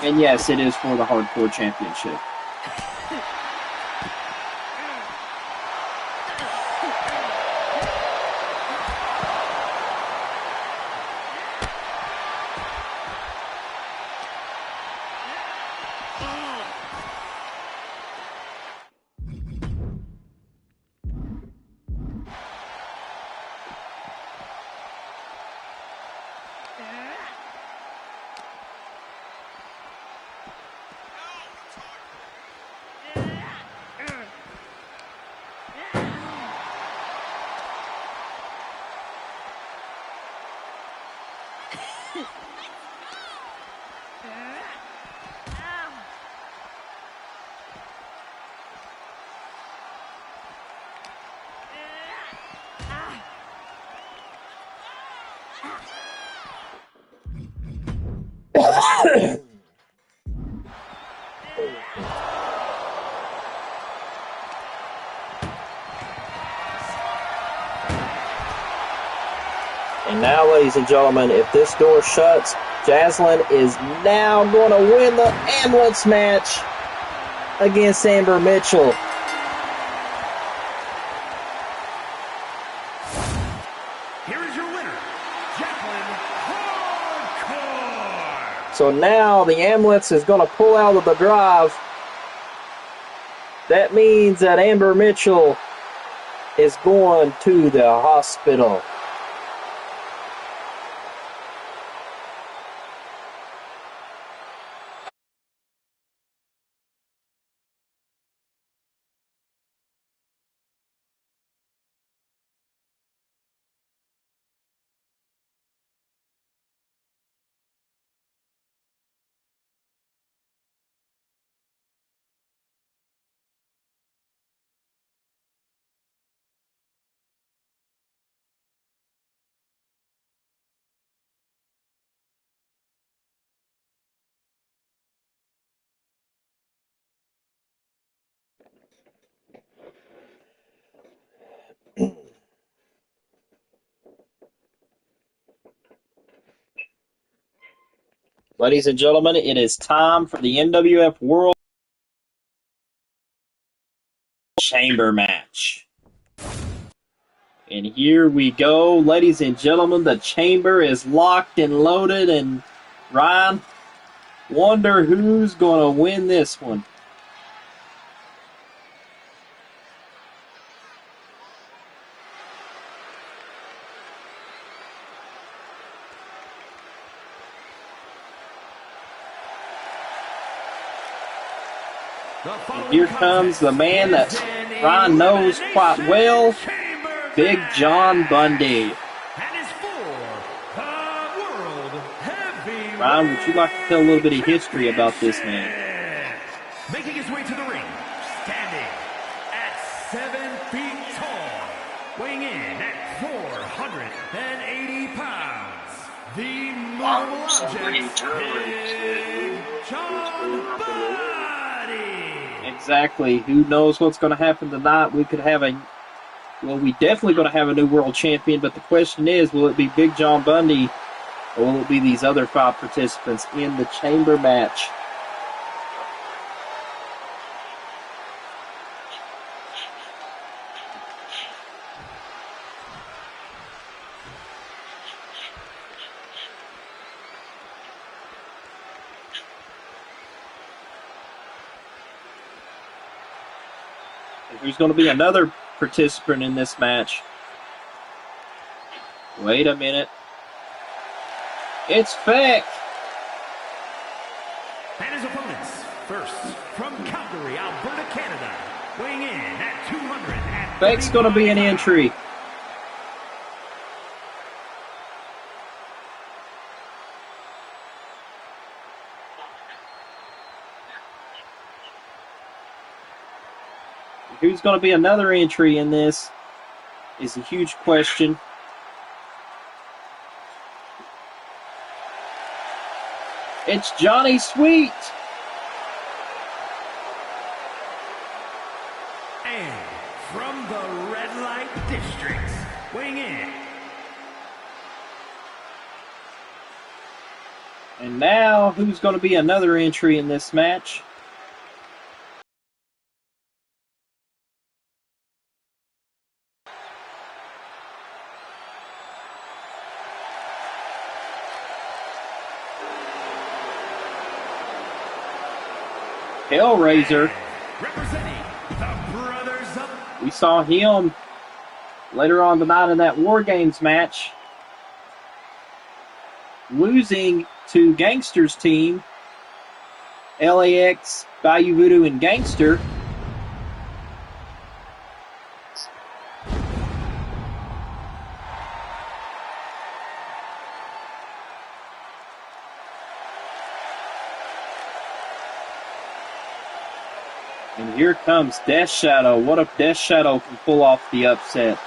B: And yes, it is for the Hardcore Championship. And now, ladies and gentlemen, if this door shuts, Jazlyn is now going to win the ambulance match against Amber Mitchell.
A: Here is your winner, Jacqueline Hardcore.
B: So now the ambulance is going to pull out of the drive. That means that Amber Mitchell is going to the hospital. Ladies and gentlemen, it is time for the NWF World Chamber match. And here we go, ladies and gentlemen. The chamber is locked and loaded. And Ryan, wonder who's going to win this one. Here comes the man that Ryan knows quite well, Big John Bundy. Ryan, would you like to tell a little bit of history about this man?
A: Making his way to the ring, standing at 7 feet tall, weighing in at 480 pounds, the immovable
D: somebody
A: objects,
D: turns
A: Big John Buddy.
B: Exactly. Who knows what's going to happen tonight? We definitely going to have a new world champion, but the question is, will it be Big John Bundy, or will it be these other 5 participants in the chamber match? There's going to be another participant in this match. Wait a minute. It's Feck.
A: And his opponents, first from Calgary, Alberta, Canada, weighing in at 200.
B: Feck's going to be an entry. Who's going to be another entry in this is a huge question. It's Johnny Sweet.
A: And from the Red Light District, weighing in.
B: And now, who's going to be another entry in this match? Hellraiser.
A: Representing the Brothers of...
B: We saw him later on tonight in that War Games match, losing to Gangster's team, LAX, Bayou Voodoo, and Gangster. And here comes Death Shadow. What if Death Shadow can pull off the upset?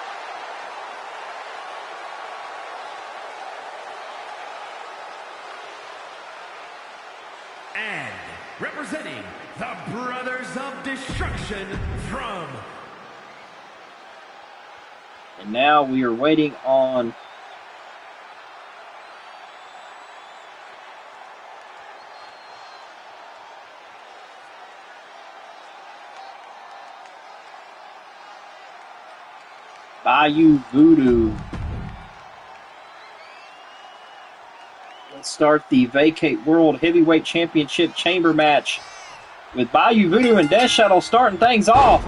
A: And representing the Brothers of Destruction from...
B: And now we are waiting on Bayou Voodoo. Let's start the Vacate World Heavyweight Championship Chamber match with Bayou Voodoo and Death Shadow starting things off.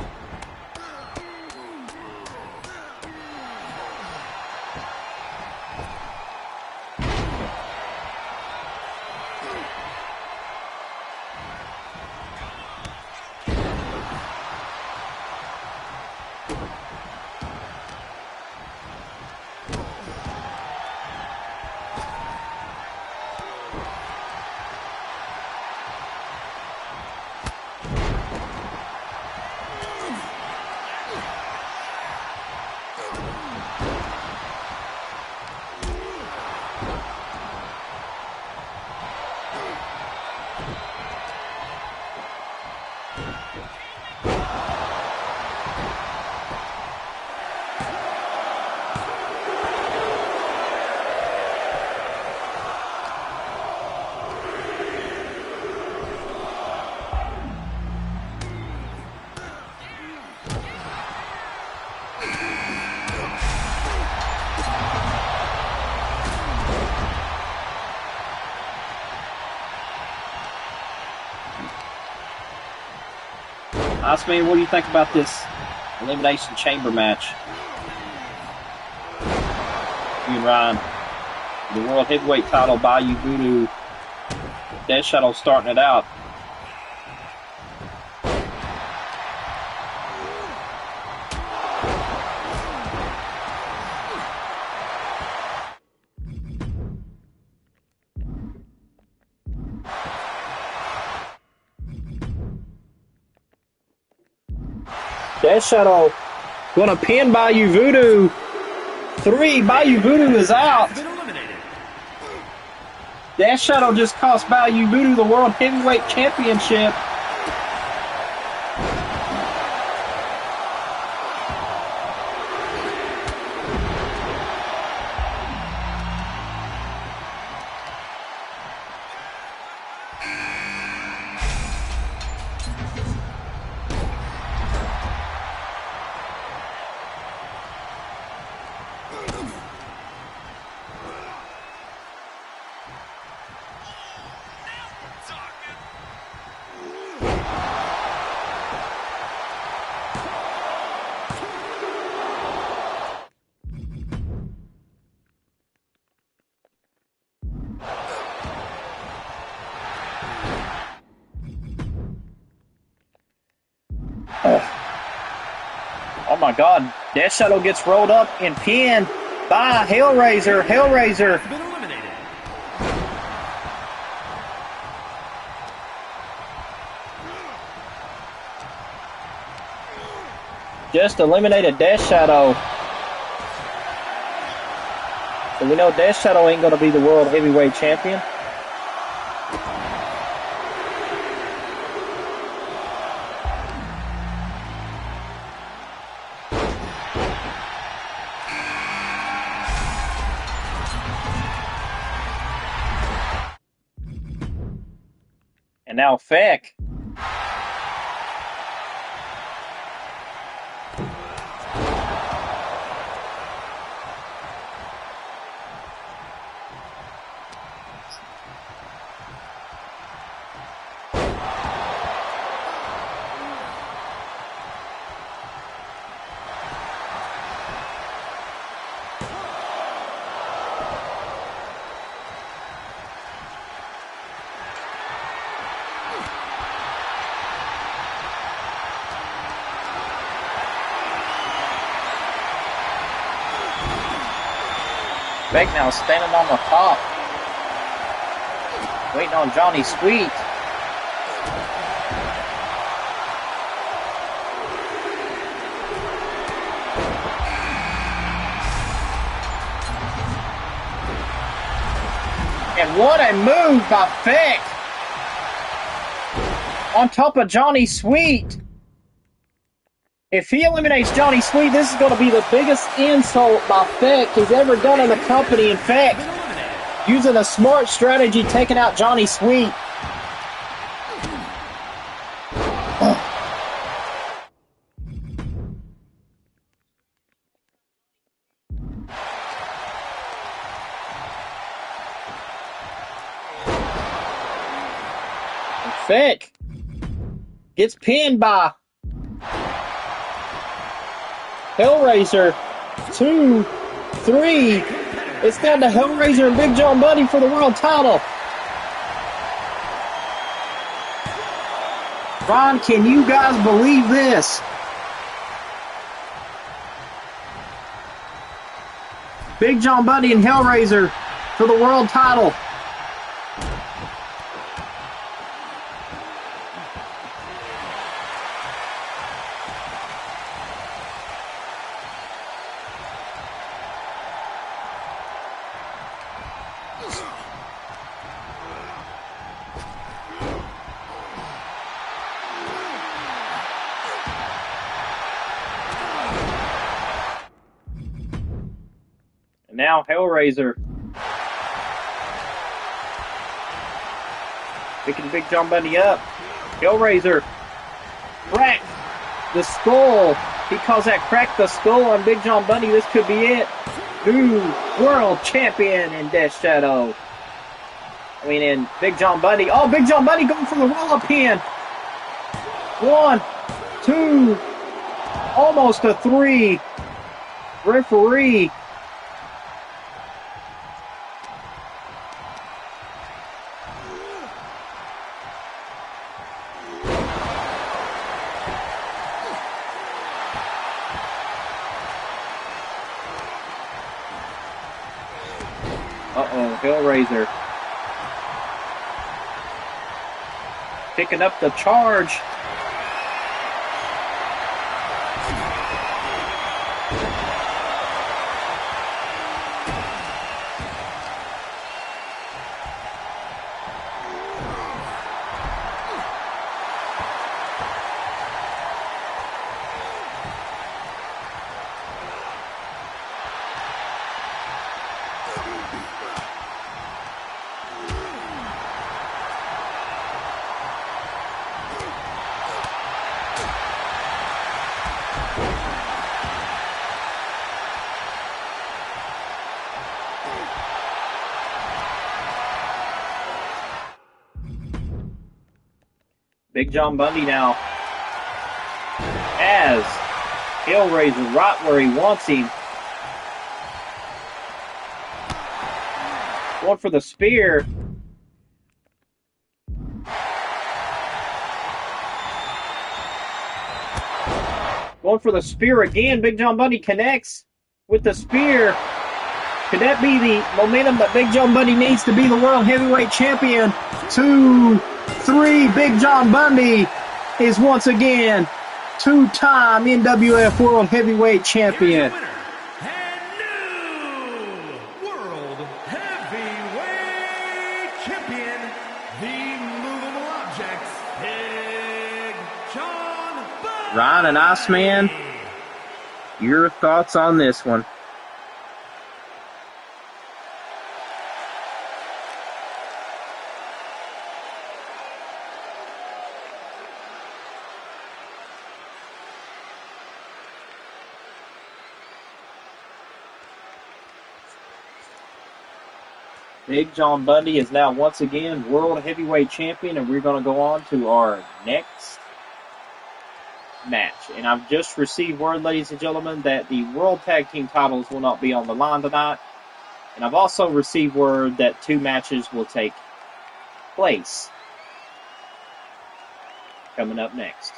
B: Iceman, what do you think about this Elimination Chamber match? You and Ryan. The World Heavyweight title, Bayou Voodoo. Death Shadow starting it out. Death Shadow gonna pin Bayou Voodoo. 3, Bayou Voodoo is out. That Shadow just cost Value Voodoo the World Heavyweight Championship. Oh my God, Death Shadow gets rolled up and pinned by Hellraiser. Hellraiser
A: Been eliminated.
B: just eliminated Death Shadow. So we know Death Shadow ain't going to be the World Heavyweight Champion. And now Feck. Beck now standing on the top, waiting on Johnny Sweet. And what a move by Feck on top of Johnny Sweet. If he eliminates Johnny Sweet, this is going to be the biggest insult by Feck he's ever done in the company. In fact, using a smart strategy, taking out Johnny Sweet. Feck gets pinned by Hellraiser. 2, 3. It's down to Hellraiser and Big John Buddy for the world title. Ron, can you guys believe this? Big John Buddy and Hellraiser for the world title. Now Hellraiser picking Big John Bundy up. Hellraiser cracked the skull. He calls that crack the skull on Big John Bundy. This could be it. New world champion in Death Shadow. In Big John Bundy. Oh, Big John Bundy going for the roll-up pin. 1, 2, almost a 3. Referee. Uh-oh, Hellraiser. Picking up the charge. Big John Bundy now has Hellraiser right where he wants him. Going for the spear. Going for the spear again. Big John Bundy connects with the spear. Could that be the momentum that Big John Bundy needs to be the World Heavyweight Champion? 2, 3. Big John Bundy is once again two-time NWF World Heavyweight Champion.
A: Winner and new World Heavyweight Champion, the movable objects, Big John Bundy.
B: Ryan and Iceman, your thoughts on this one? Big John Bundy is now once again World Heavyweight Champion, and we're going to go on to our next match. And I've just received word, ladies and gentlemen, that the World Tag Team titles will not be on the line tonight. And I've also received word that 2 matches will take place coming up next.